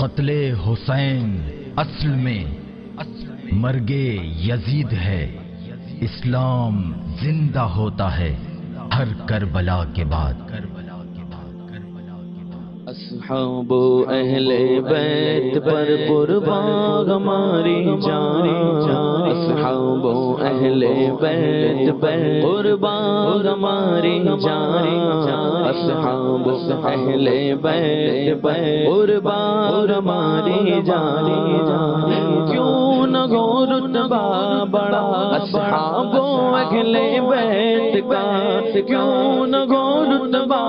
قتل حسین اصل میں مرگے یزید ہے، اسلام زندہ ہوتا ہے ہر کربلا کے بعد۔ اصحاب اہل بیت پر قربان ہماری جان، اصحاب اہل بیت پر قربان ہماری جان، اصحاب اہل بیت پر قربان ہماری جان۔ کیوں نہ ہو رتبہ بڑا اصحاب اہل بیت کا، کیوں نہ ہو رتبہ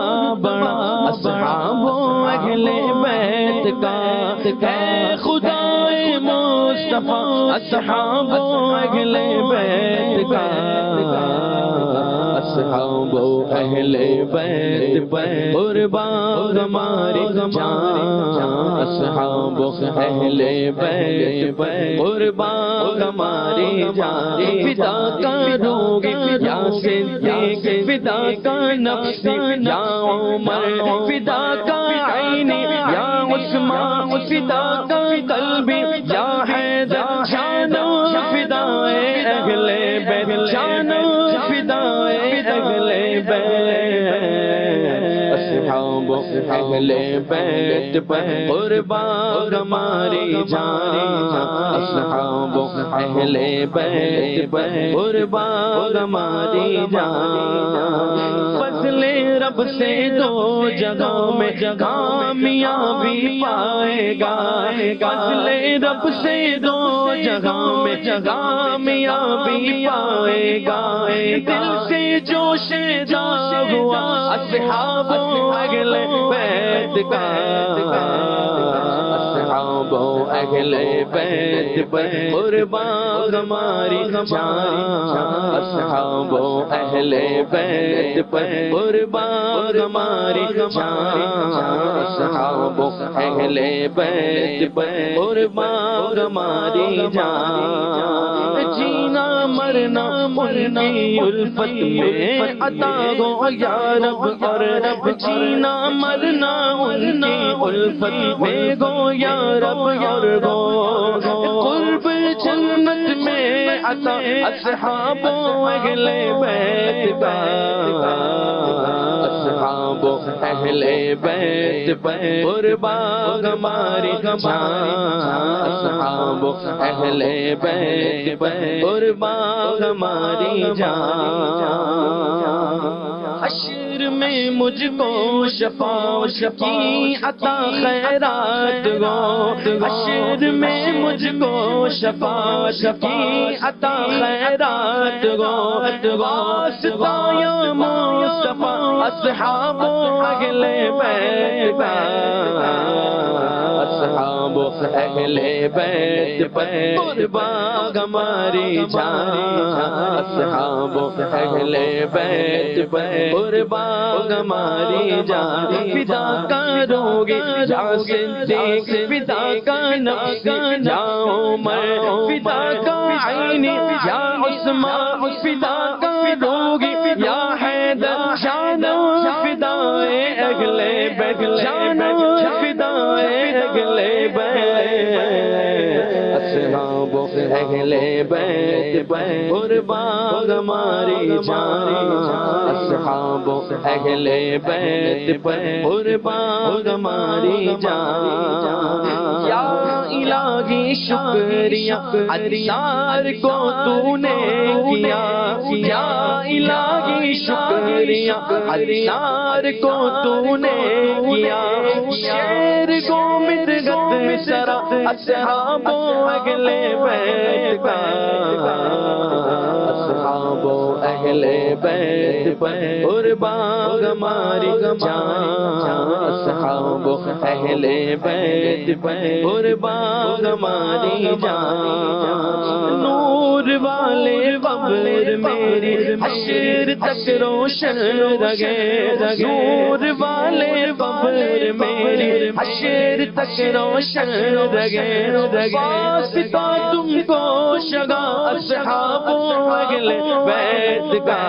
بڑا اصحاب اہل بیت کا، اے خدائے مصطفیٰ اصحاب اہل بیت کا، اصحاب اہل بیت پر قربان ہماری جان، اصحاب اہل بیت پر قربان ہماری جان۔ فدا کروں گی یا صدیق، فدا کا نفس یا عمر، فدا کا عینی یا عثمان، فدا کا قلبی یا حیدر، جانو فدائے اہل بیت، جانو فدائے اہل بیت، اصحاب اہل بیت پر قربان ہماری جان، اصحاب اہل بیت پر قربان ہماری جان۔ فضل رب سے دو جگہوں میں کامیابی پائے گا، فضل رب سے دو جگہوں میں کامیابی پائے گا۔ دل سے جوش جا ہوا اصحاب اہل بیت کا، اصحاب اہل بیت پر قربان ہماری جان، اصحاب اہل بیت پر قربان ہماری جان، اصحاب اہل بیت پر قربان ہماری جان۔ جینا مرنا منی الفت میں عطا ہو یا رب، اور رب جینا مرنا منی الفت میں گو یا رب، اور گو قرب جنت میں عطا اصحاب اہل بیت کا، اصحاب اہل بیت پر قربان ہماری جان، اصحاب اہل بیت پر قربان ہماری جان۔ حشر میں مجھ کو شفاعت کی عطا خیرات ہو، حشر میں مجھ کو شفاعت کی عطا خیرات ہو، واسطہ یا مصطفیٰ اصحاب اہل بیت کا، اصحاب اہل بیت پر قربان ہماری جان، اصحاب اہل بیت پر قربان ہماری جان۔ فدا کروں گی یا صدیق، فدا کا نفس یا عمر، فدا کا عینی یا عثمان، فدا کروں گی یا حیدر، جانو فدائے اہل بیت، جانو فدائے اہل بیت، اصحاب اہل بیت پر قربان ہماری جان، اصحاب اہل بیت پر قربان ہماری جان۔ یا الہی شکریہ عطار کو تو نے کیا، یا الہی شکریہ عطار کو تو نے کیا، شیر کو مدغت سرا اصحاب اہل بیت کا، اصحاب اہل بیت پر قربان ہماری جان، اصحاب اہل بیت پر قربان ہماری جان۔ نور والے قبر میری حشر تک روشن رہے، نور والے قبر میری حشر تک روشن رہے، واسطہ تم کو شگا اصحاب اہل بیت کا،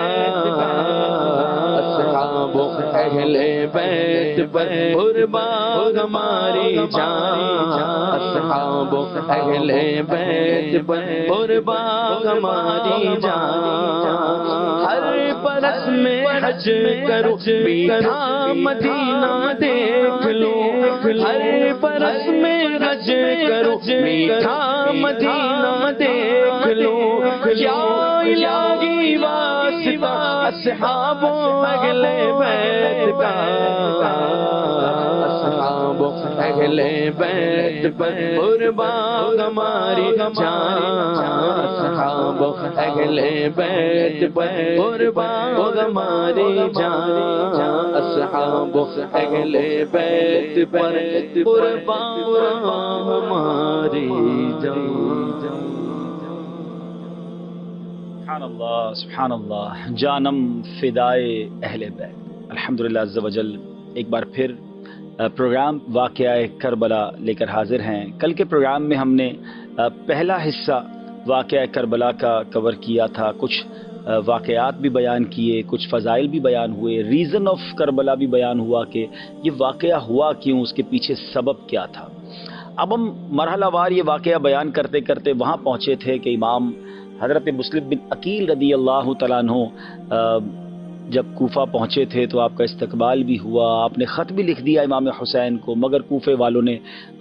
اصحاب اہل بیت پر قربان ہماری جان، اصحاب اہل بیت پر قربان ہماری جان، ہر برس میں حج کرو میٹھا مدینہ دیکھ لو، ہر برس میں حج کرو میٹھا مدینہ دیکھ لو، یا الہی واسطہ اصحاب اہل بیت کا، اصحاب اہل بیت پر قربان ہماری جان، اصحاب اہل بیت پر قربان ہماری جان، اصحاب اہل بیت پر قربان ہماری جان۔ سبحان اللہ سبحان اللہ، جانم فدائے اہل بیت۔ الحمدللہ عز و جل ایک بار پھر پروگرام واقعہ کربلا لے کر حاضر ہیں۔ کل کے پروگرام میں ہم نے پہلا حصہ واقعہ کربلا کا کور کیا تھا، کچھ واقعات بھی بیان کیے، کچھ فضائل بھی بیان ہوئے، ریزن آف کربلا بھی بیان ہوا کہ یہ واقعہ ہوا کیوں، اس کے پیچھے سبب کیا تھا۔ اب ہم مرحلہ وار یہ واقعہ بیان کرتے کرتے وہاں پہنچے تھے کہ امام حضرت مسلم بن عقیل رضی اللہ تعالیٰ عنہ جب کوفہ پہنچے تھے تو آپ کا استقبال بھی ہوا، آپ نے خط بھی لکھ دیا امام حسین کو، مگر کوفے والوں نے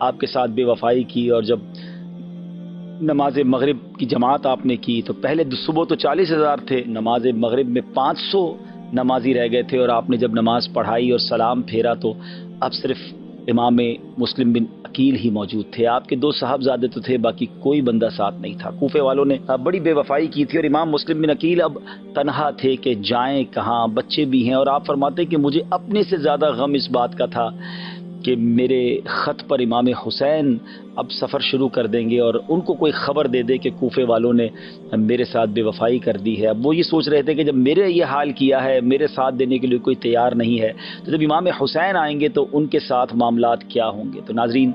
آپ کے ساتھ بے وفائی کی، اور جب نماز مغرب کی جماعت آپ نے کی تو پہلے صبح تو 40,000 تھے، نماز مغرب میں 500 نمازی رہ گئے تھے، اور آپ نے جب نماز پڑھائی اور سلام پھیرا تو اب صرف امام مسلم بن عقیل ہی موجود تھے، آپ کے 2 صاحبزادے تو تھے، باقی کوئی بندہ ساتھ نہیں تھا۔ کوفے والوں نے بڑی بے وفائی کی تھی، اور امام مسلم بن عقیل اب تنہا تھے کہ جائیں کہاں، بچے بھی ہیں، اور آپ فرماتے کہ مجھے اپنے سے زیادہ غم اس بات کا تھا کہ میرے خط پر امام حسین اب سفر شروع کر دیں گے اور ان کو کوئی خبر دے دے کہ کوفے والوں نے میرے ساتھ بے وفائی کر دی ہے۔ اب وہ یہ سوچ رہے تھے کہ جب میرے یہ حال کیا ہے، میرے ساتھ دینے کے لیے کوئی تیار نہیں ہے، تو جب امام حسین آئیں گے تو ان کے ساتھ معاملات کیا ہوں گے۔ تو ناظرین،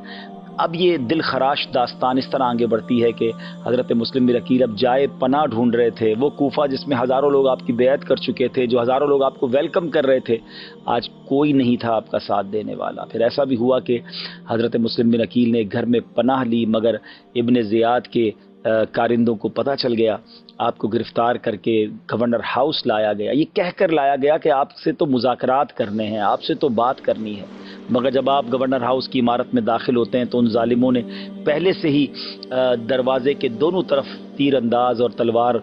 اب یہ دل خراش داستان اس طرح آگے بڑھتی ہے کہ حضرت مسلم بن عقیل اب جائے پناہ ڈھونڈ رہے تھے۔ وہ کوفہ جس میں ہزاروں لوگ آپ کی بیعت کر چکے تھے، جو ہزاروں لوگ آپ کو ویلکم کر رہے تھے، آج کوئی نہیں تھا آپ کا ساتھ دینے والا۔ پھر ایسا بھی ہوا کہ حضرت مسلم بن عقیل نے گھر میں پناہ لی، مگر ابن زیاد کے کارندوں کو پتہ چل گیا، آپ کو گرفتار کر کے گورنر ہاؤس لایا گیا، یہ کہہ کر لایا گیا کہ آپ سے تو مذاکرات کرنے ہیں، آپ سے تو بات کرنی ہے، مگر جب آپ گورنر ہاؤس کی عمارت میں داخل ہوتے ہیں تو ان ظالموں نے پہلے سے ہی دروازے کے دونوں طرف تیر انداز اور تلوار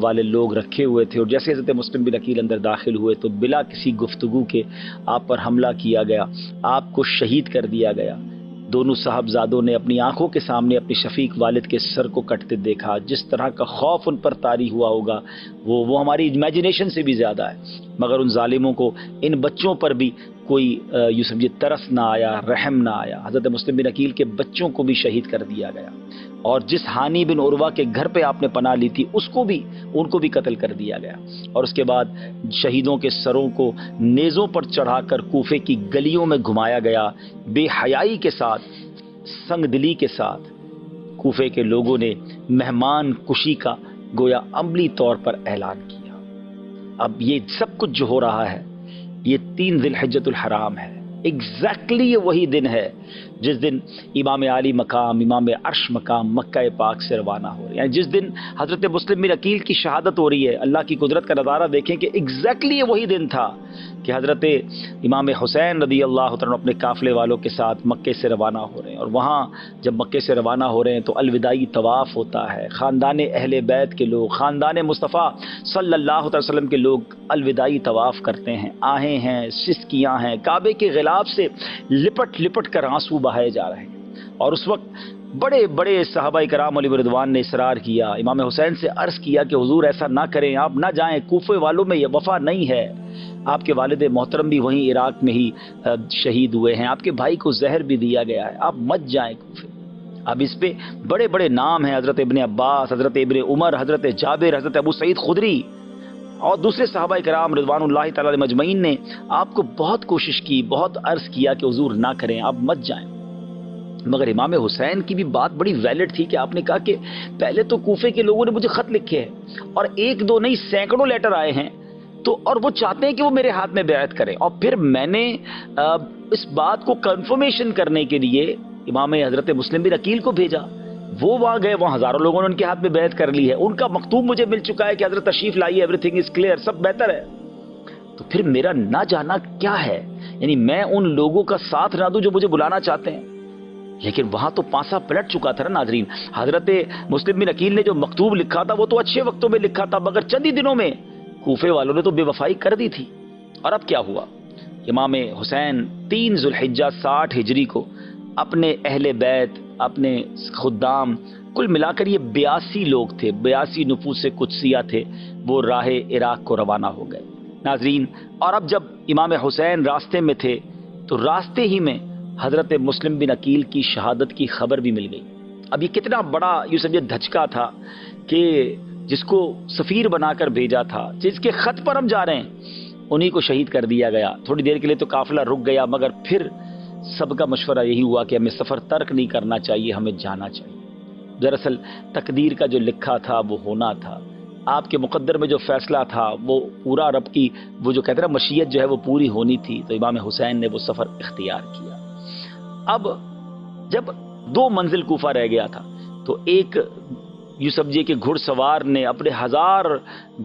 والے لوگ رکھے ہوئے تھے، اور جیسے حضرت مسلم بن عقیل اندر داخل ہوئے تو بلا کسی گفتگو کے آپ پر حملہ کیا گیا، آپ کو شہید کر دیا گیا۔ دونوں صاحبزادوں نے اپنی آنکھوں کے سامنے اپنے شفیق والد کے سر کو کٹتے دیکھا۔ جس طرح کا خوف ان پر طاری ہوا ہوگا وہ ہماری امیجنیشن سے بھی زیادہ ہے، مگر ان ظالموں کو ان بچوں پر بھی کوئی یوں سمجھے ترس نہ آیا، رحم نہ آیا۔ حضرت مسلم بن عقیل کے بچوں کو بھی شہید کر دیا گیا، اور جس ہانی بن عروہ کے گھر پہ آپ نے پناہ لی تھی ان کو بھی قتل کر دیا گیا، اور اس کے بعد شہیدوں کے سروں کو نیزوں پر چڑھا کر کوفے کی گلیوں میں گھمایا گیا۔ بے حیائی کے ساتھ، سنگ دلی کے ساتھ کوفے کے لوگوں نے مہمان کشی کا گویا عملی طور پر اعلان کیا۔ اب یہ سب کچھ جو ہو رہا ہے یہ 3 ذی الحجۃ الحرام ہے، ایگزیکٹلی یہ وہی دن ہے جس دن امام عالی مقام، امام عرش مقام مکہ پاک سے روانہ ہو رہے ہیں، یعنی جس دن حضرت مسلم بن عقیل کی شہادت ہو رہی ہے۔ اللہ کی قدرت کا نظارہ دیکھیں کہ ایگزیکٹلی یہ وہی دن تھا کہ حضرت امام حسین رضی اللہ تعالیٰ اپنے قافلے والوں کے ساتھ مکے سے روانہ ہو رہے ہیں، اور وہاں جب مکے سے روانہ ہو رہے ہیں تو الوداعی طواف ہوتا ہے، خاندان اہل بیت کے لوگ، خاندان مصطفیٰ صلی اللہ علیہ وسلم کے لوگ الوداعی طواف کرتے ہیں، آہیں ہیں، سسکیاں ہیں، کعبے کے غلاف سے لپٹ لپٹ کر آنسو بہائے جا رہے ہیں۔ اور اس وقت بڑے بڑے صحابہ کرام علیہ رضوان نے اصرار کیا، امام حسین سے عرض کیا کہ حضور ایسا نہ کریں، آپ نہ جائیں، کوفے والوں میں یہ وفا نہیں ہے، آپ کے والد محترم بھی وہیں عراق میں ہی شہید ہوئے ہیں، آپ کے بھائی کو زہر بھی دیا گیا ہے، آپ مت جائیں کوفے۔ اب اس پہ بڑے بڑے نام ہیں، حضرت ابن عباس، حضرت ابن عمر، حضرت جابر، حضرت ابو سعید خدری اور دوسرے صحابہ کرام رضوان اللہ تعالی علیہم مجمعین نے آپ کو بہت کوشش کی، بہت عرض کیا کہ حضور نہ کریں، آپ مت جائیں، مگر امام حسین کی بھی بات بڑی ویلڈ تھی کہ آپ نے کہا کہ پہلے تو کوفے کے لوگوں نے مجھے خط لکھے ہیں اور ایک دو نہیں سینکڑوں لیٹر آئے ہیں، تو اور وہ چاہتے ہیں کہ وہ میرے ہاتھ میں بیعت کریں، اور پھر میں نے اس بات کو کنفرمیشن کرنے کے لیے امام حضرت مسلم بن عقیل کو بھیجا، وہ وہاں گئے، وہاں ہزاروں لوگوں نے ان کے ہاتھ میں بیعت کر لی ہے، ان کا مکتوب مجھے مل چکا ہے کہ حضرت تشریف لائیے، ایوری تھنگ از کلیئر، سب بہتر ہے، تو پھر میرا نہ جانا کیا ہے؟ یعنی میں ان لوگوں کا ساتھ نہ دوں جو مجھے بلانا چاہتے ہیں، لیکن وہاں تو پانسا پلٹ چکا تھا نا ناظرین۔ حضرت مسلم بن عقیل نے جو مکتوب لکھا تھا وہ تو اچھے وقتوں میں لکھا تھا، مگر چند ہی دنوں میں کوفے والوں نے تو بے وفائی کر دی تھی، اور اب کیا ہوا؟ امام حسین 3 ذوالحجہ 60 ہجری کو اپنے اہل بیت، اپنے خدام، کل ملا کر یہ 82 لوگ تھے، 82 نفوس قدسیہ تھے، وہ راہ عراق کو روانہ ہو گئے ناظرین۔ اور اب جب امام حسین راستے میں تھے تو راستے ہی میں حضرت مسلم بن عقیل کی شہادت کی خبر بھی مل گئی۔ اب یہ کتنا بڑا یوں سمجھے دھچکا تھا کہ جس کو سفیر بنا کر بھیجا تھا، جس کے خط پر ہم جا رہے ہیں، انہی کو شہید کر دیا گیا۔ تھوڑی دیر کے لیے تو قافلہ رک گیا، مگر پھر سب کا مشورہ یہی ہوا کہ ہمیں سفر ترک نہیں کرنا چاہیے، ہمیں جانا چاہیے۔ دراصل تقدیر کا جو لکھا تھا وہ ہونا تھا، آپ کے مقدر میں جو فیصلہ تھا وہ پورا، رب کی وہ جو کہتے ہیں مشیت جو ہے وہ پوری ہونی تھی، تو امام حسین نے وہ سفر اختیار کیا۔ اب جب 2 منزل کوفہ رہ گیا تھا تو ایک یوں سمجھیے کہ گھڑ سوار نے اپنے 1000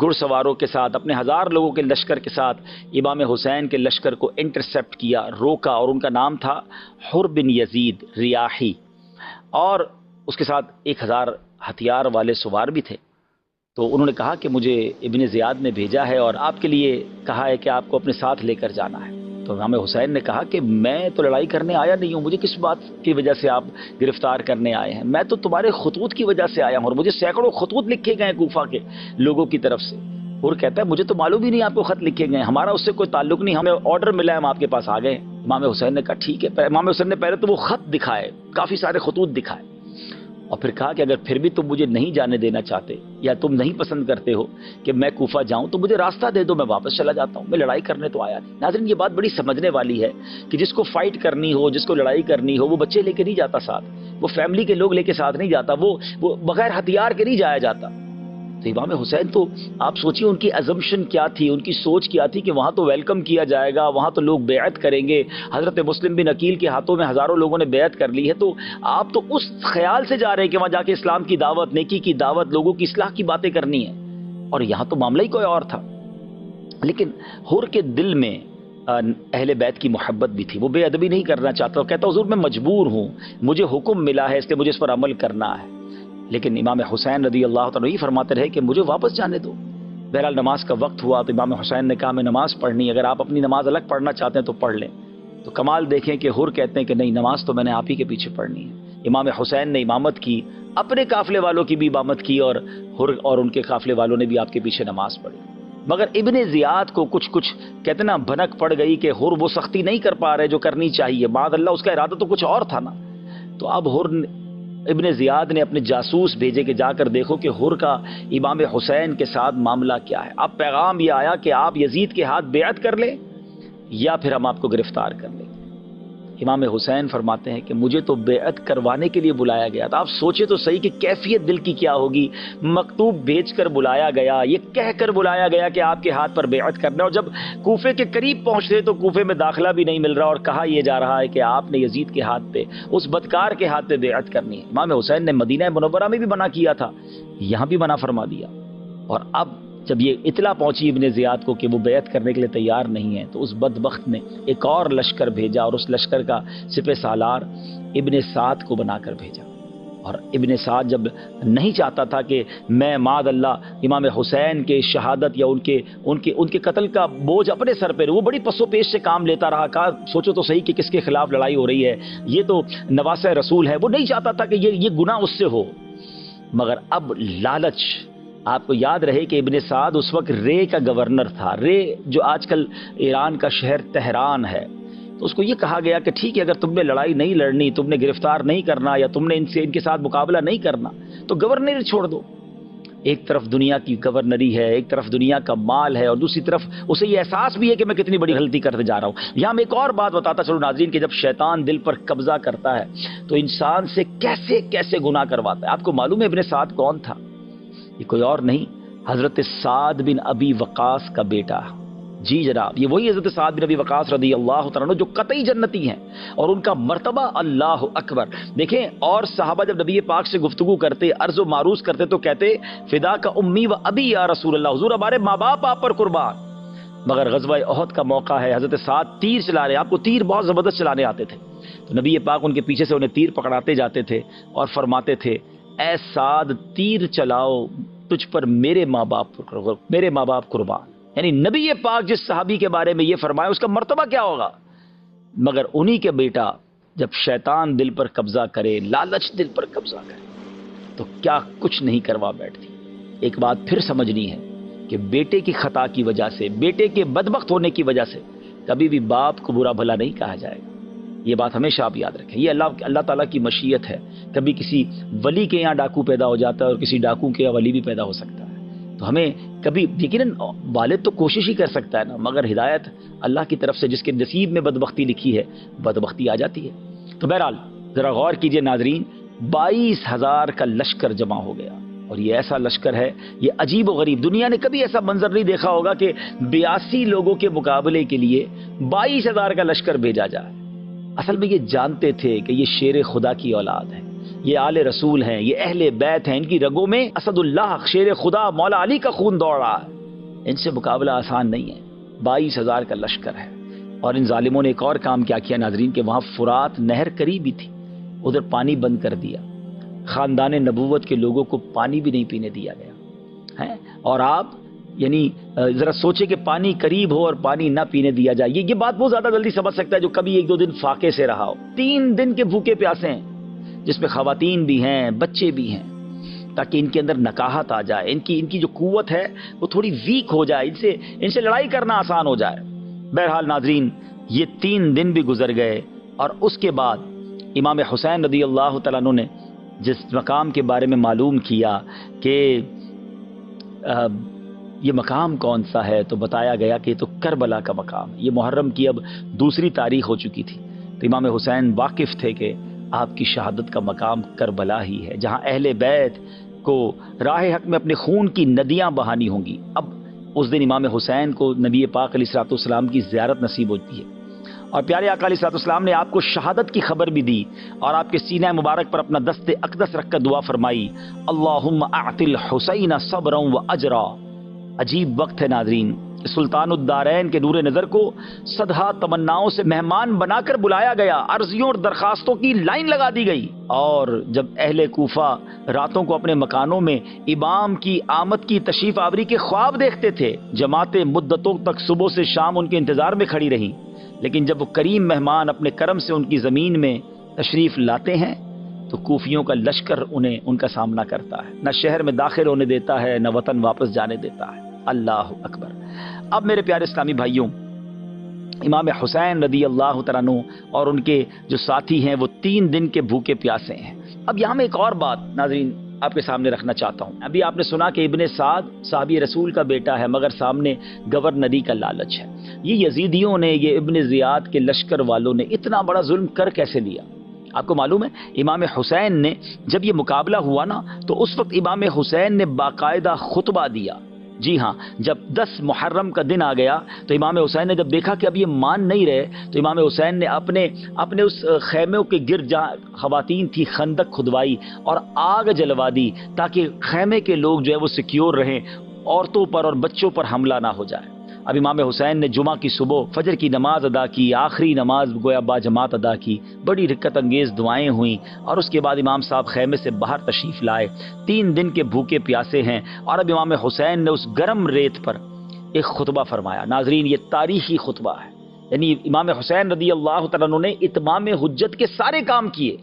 گھڑ سواروں کے ساتھ، اپنے 1000 لوگوں کے لشکر کے ساتھ امام حسین کے لشکر کو انٹرسپٹ کیا، روکا، اور ان کا نام تھا حر بن یزید ریاحی، اور اس کے ساتھ 1000 ہتھیار والے سوار بھی تھے۔ تو انہوں نے کہا کہ مجھے ابن زیاد نے بھیجا ہے اور آپ کے لیے کہا ہے کہ آپ کو اپنے ساتھ لے کر جانا ہے۔ تو امام حسین نے کہا کہ میں تو لڑائی کرنے آیا نہیں ہوں، مجھے کس بات کی وجہ سے آپ گرفتار کرنے آئے ہیں؟ میں تو تمہارے خطوط کی وجہ سے آیا ہوں، اور مجھے سینکڑوں خطوط لکھے گئے ہیں کوفہ کے لوگوں کی طرف سے۔ اور کہتا ہے مجھے تو معلوم ہی نہیں آپ کو خط لکھے گئے ہیں، ہمارا اس سے کوئی تعلق نہیں، ہمیں آرڈر ملا ہے، ہم آپ کے پاس آ گئے۔ امام حسین نے کہا ٹھیک ہے۔ امام حسین نے پہلے تو وہ خط دکھائے، کافی سارے خطوط دکھائے، اور پھر کہا کہ اگر پھر بھی تم مجھے نہیں جانے دینا چاہتے یا تم نہیں پسند کرتے ہو کہ میں کوفہ جاؤں تو مجھے راستہ دے دو، میں واپس چلا جاتا ہوں، میں لڑائی کرنے تو آیا نہیں۔ ناظرین یہ بات بڑی سمجھنے والی ہے کہ جس کو فائٹ کرنی ہو، جس کو لڑائی کرنی ہو، وہ بچے لے کے نہیں جاتا ساتھ، وہ فیملی کے لوگ لے کے ساتھ نہیں جاتا، وہ بغیر ہتھیار کے نہیں جایا جاتا۔ تو امام حسین تو آپ سوچیے ان کی ازمپشن کیا تھی، ان کی سوچ کیا تھی کہ وہاں تو ویلکم کیا جائے گا، وہاں تو لوگ بیعت کریں گے، حضرت مسلم بن عقیل کے ہاتھوں میں ہزاروں لوگوں نے بیعت کر لی ہے، تو آپ تو اس خیال سے جا رہے ہیں کہ وہاں جا کے اسلام کی دعوت، نیکی کی دعوت، لوگوں کی اصلاح کی باتیں کرنی ہے، اور یہاں تو معاملہ ہی کوئی اور تھا۔ لیکن حر کے دل میں اہل بیت کی محبت بھی تھی، وہ بے ادبی نہیں کرنا چاہتا، وہ کہتا حضور میں مجبور ہوں، مجھے حکم ملا ہے، اس لیے مجھے اس پر عمل کرنا ہے۔ لیکن امام حسین رضی اللہ تعالیٰ یہ فرماتے رہے کہ مجھے واپس جانے دو۔ بہرحال نماز کا وقت ہوا تو امام حسین نے کہا میں نماز پڑھنی، اگر آپ اپنی نماز الگ پڑھنا چاہتے ہیں تو پڑھ لیں۔ تو کمال دیکھیں کہ حر کہتے ہیں کہ نہیں، نماز تو میں نے آپ ہی کے پیچھے پڑھنی ہے۔ امام حسین نے امامت کی، اپنے قافلے والوں کی بھی امامت کی، اور حر اور ان کے قافلے والوں نے بھی آپ کے پیچھے نماز پڑھی۔ مگر ابن زیاد کو کچھ کہتے نا بھنک پڑ گئی کہ حر وہ سختی نہیں کر پا رہے جو کرنی چاہیے، معاذ اللہ اس کا ارادہ تو کچھ اور تھا نا۔ تو اب حر ابن زیاد نے اپنے جاسوس بھیجے کہ جا کر دیکھو کہ حر کا امام حسین کے ساتھ معاملہ کیا ہے۔ اب پیغام یہ آیا کہ آپ یزید کے ہاتھ بیعت کر لیں یا پھر ہم آپ کو گرفتار کر لیں۔ امام حسین فرماتے ہیں کہ مجھے تو بیعت کروانے کے لیے بلایا گیا تھا۔ آپ سوچے تو صحیح کہ کیفیت دل کی کیا ہوگی، مکتوب بھیج کر بلایا گیا، یہ کہہ کر بلایا گیا کہ آپ کے ہاتھ پر بیعت کرنا، اور جب کوفے کے قریب پہنچتے تو کوفے میں داخلہ بھی نہیں مل رہا، اور کہا یہ جا رہا ہے کہ آپ نے یزید کے ہاتھ پہ، اس بدکار کے ہاتھ پہ بیعت کرنی ہے۔ امام حسین نے مدینہ منورہ میں بھی منع کیا تھا، یہاں بھی منع فرما دیا، اور اب جب یہ اطلاع پہنچی ابن زیاد کو کہ وہ بیعت کرنے کے لیے تیار نہیں ہے تو اس بدبخت نے ایک اور لشکر بھیجا، اور اس لشکر کا سپہ سالار ابن سعد کو بنا کر بھیجا۔ اور ابن سعد جب نہیں چاہتا تھا کہ میں معاذ اللہ امام حسین کے شہادت یا ان کے قتل کا بوجھ اپنے سر پہ، وہ بڑی پس و پیش سے کام لیتا رہا، کہا سوچو تو صحیح کہ کس کے خلاف لڑائی ہو رہی ہے، یہ تو نواسہ رسول ہے، وہ نہیں چاہتا تھا کہ یہ گناہ اس سے ہو۔ مگر اب لالچ، آپ کو یاد رہے کہ ابن سعد اس وقت رے کا گورنر تھا، رے جو آج کل ایران کا شہر تہران ہے، تو اس کو یہ کہا گیا کہ ٹھیک ہے، اگر تم نے لڑائی نہیں لڑنی، تم نے گرفتار نہیں کرنا، یا تم نے ان کے ساتھ مقابلہ نہیں کرنا، تو گورنر چھوڑ دو۔ ایک طرف دنیا کی گورنری ہے، ایک طرف دنیا کا مال ہے، اور دوسری طرف اسے یہ احساس بھی ہے کہ میں کتنی بڑی غلطی کرتے جا رہا ہوں۔ یہاں میں ایک اور بات بتاتا چلوں ناظرین کہ جب شیطان دل پر قبضہ کرتا ہے تو انسان سے کیسے کیسے گناہ کرواتا ہے۔ آپ کو معلوم ہے ابن سعد کون تھا؟ یہ کوئی اور نہیں، حضرت سعد بن ابی وقاص کا بیٹا۔ جی جناب، یہ وہی حضرت سعد بن ابی وقاص رضی اللہ تعالیٰ عنہ جو قطعی جنتی ہیں، اور ان کا مرتبہ اللہ اکبر۔ دیکھیں، اور صحابہ جب نبی پاک سے گفتگو کرتے، عرض و معروض کرتے تو کہتے فدا کا امی و ابی یا رسول اللہ، حضور ہمارے ماں باپ آپ پر قربان۔ مگر غزوہ احد کا موقع ہے، حضرت سعد تیر چلا رہے، آپ کو تیر بہت زبردست چلانے آتے تھے، تو نبی پاک ان کے پیچھے سے انہیں تیر پکڑاتے جاتے تھے اور فرماتے تھے اے سعد تیر چلاؤ، تجھ پر میرے ماں باپ قربان۔ یعنی نبی پاک جس صحابی کے بارے میں یہ فرمایا اس کا مرتبہ کیا ہوگا۔ مگر انہی کے بیٹا جب شیطان دل پر قبضہ کرے، لالچ دل پر قبضہ کرے، تو کیا کچھ نہیں کروا بیٹھتی۔ ایک بات پھر سمجھنی ہے کہ بیٹے کی خطا کی وجہ سے، بیٹے کے بدبخت ہونے کی وجہ سے کبھی بھی باپ کو برا بھلا نہیں کہا جائے گا۔ یہ بات ہمیشہ آپ یاد رکھیں، یہ اللہ تعالیٰ کی مشیت ہے۔ کبھی کسی ولی کے یہاں ڈاکو پیدا ہو جاتا ہے اور کسی ڈاکو کے یہاں ولی بھی پیدا ہو سکتا ہے، تو ہمیں کبھی یقیناً والد تو کوشش ہی کر سکتا ہے نا، مگر ہدایت اللہ کی طرف سے، جس کے نصیب میں بدبختی لکھی ہے بدبختی آ جاتی ہے۔ تو بہرحال ذرا غور کیجئے ناظرین، 22,000 کا لشکر جمع ہو گیا، اور یہ ایسا لشکر ہے، یہ عجیب و غریب، دنیا نے کبھی ایسا منظر نہیں دیکھا ہوگا کہ 82 لوگوں کے مقابلے کے لیے 22,000 کا لشکر بھیجا جائے۔ اصل میں یہ جانتے تھے کہ یہ شیر خدا کی اولاد ہے، یہ آل رسول ہیں، یہ اہل بیت ہیں، ان کی رگوں میں اسد اللہ شیر خدا مولا علی کا خون دوڑ رہا ہے، ان سے مقابلہ آسان نہیں ہے۔ 22,000 کا لشکر ہے، اور ان ظالموں نے ایک اور کام کیا ناظرین کہ وہاں فرات نہر قریب ہی تھی، ادھر پانی بند کر دیا، خاندان نبوت کے لوگوں کو پانی بھی نہیں پینے دیا گیا ہے۔ اور آپ یعنی ذرا سوچے کہ پانی قریب ہو اور پانی نہ پینے دیا جائے، یہ بات بہت زیادہ جلدی سمجھ سکتا ہے جو کبھی 1-2 دن فاقے سے رہا ہو۔ 3 دن کے بھوکے پیاسے ہیں، جس میں خواتین بھی ہیں، بچے بھی ہیں، تاکہ ان کے اندر نکاہت آ جائے، ان کی جو قوت ہے وہ تھوڑی ویک ہو جائے، ان سے لڑائی کرنا آسان ہو جائے۔ بہرحال ناظرین، یہ 3 دن بھی گزر گئے، اور اس کے بعد امام حسین رضی اللہ تعالیٰ عنہ نے جس مقام کے بارے میں معلوم کیا کہ یہ مقام کون سا ہے، تو بتایا گیا کہ یہ تو کربلا کا مقام ہے۔ یہ محرم کی اب 2 تاریخ ہو چکی تھی، تو امام حسین واقف تھے کہ آپ کی شہادت کا مقام کربلا ہی ہے، جہاں اہل بیت کو راہ حق میں اپنے خون کی ندیاں بہانی ہوں گی۔ اب اس دن امام حسین کو نبی پاک علیہ الصلوۃ والسلام کی زیارت نصیب ہوتی ہے، اور پیارے آقا علیہ الصلوۃ والسلام نے آپ کو شہادت کی خبر بھی دی، اور آپ کے سینہ مبارک پر اپنا دست اقدس رکھ کر دعا فرمائی، اللہم اعط الحسین صبرا و اجرا۔ عجیب وقت ہے ناظرین، سلطان الدارین کے نور نظر کو صدہا تمناؤں سے مہمان بنا کر بلایا گیا، عرضیوں اور درخواستوں کی لائن لگا دی گئی، اور جب اہل کوفہ راتوں کو اپنے مکانوں میں امام کی آمد کی تشریف آوری کے خواب دیکھتے تھے، جماعتیں مدتوں تک صبح سے شام ان کے انتظار میں کھڑی رہیں، لیکن جب وہ کریم مہمان اپنے کرم سے ان کی زمین میں تشریف لاتے ہیں تو کوفیوں کا لشکر انہیں ان کا سامنا کرتا ہے، نہ شہر میں داخل ہونے دیتا ہے، نہ وطن واپس جانے دیتا ہے۔ اللہ اکبر۔ اب میرے پیارے اسلامی بھائیوں، امام حسین رضی اللہ تعالیٰ عنہ اور ان کے جو ساتھی ہیں وہ 3 دن کے بھوکے پیاسے ہیں۔ اب یہاں میں ایک اور بات ناظرین آپ کے سامنے رکھنا چاہتا ہوں۔ ابھی آپ نے سنا کہ ابن سعد صحابی رسول کا بیٹا ہے، مگر سامنے گورنری کا لالچ ہے۔ یہ یزیدیوں نے، یہ ابن زیاد کے لشکر والوں نے اتنا بڑا ظلم کر کیسے لیا؟ آپ کو معلوم ہے امام حسین نے جب یہ مقابلہ ہوا نا، تو اس وقت امام حسین نے باقاعدہ خطبہ دیا۔ جی ہاں، جب 10 محرم کا دن آ گیا تو امام حسین نے جب دیکھا کہ اب یہ مان نہیں رہے، تو امام حسین نے اپنے اس خیموں کے گرد جہاں خواتین تھی خندق کھدوائی اور آگ جلوا دی، تاکہ خیمے کے لوگ جو ہے وہ سیکیور رہیں، عورتوں پر اور بچوں پر حملہ نہ ہو جائے۔ اب امام حسین نے جمعہ کی صبح فجر کی نماز ادا کی، آخری نماز گویا با جماعت ادا کی، بڑی رکت انگیز دعائیں ہوئیں، اور اس کے بعد امام صاحب خیمے سے باہر تشریف لائے۔ 3 دن کے بھوکے پیاسے ہیں، اور اب امام حسین نے اس گرم ریت پر ایک خطبہ فرمایا۔ ناظرین، یہ تاریخی خطبہ ہے، یعنی امام حسین رضی اللہ تعالیٰ عنہ نے اتمام حجت کے سارے کام کیے،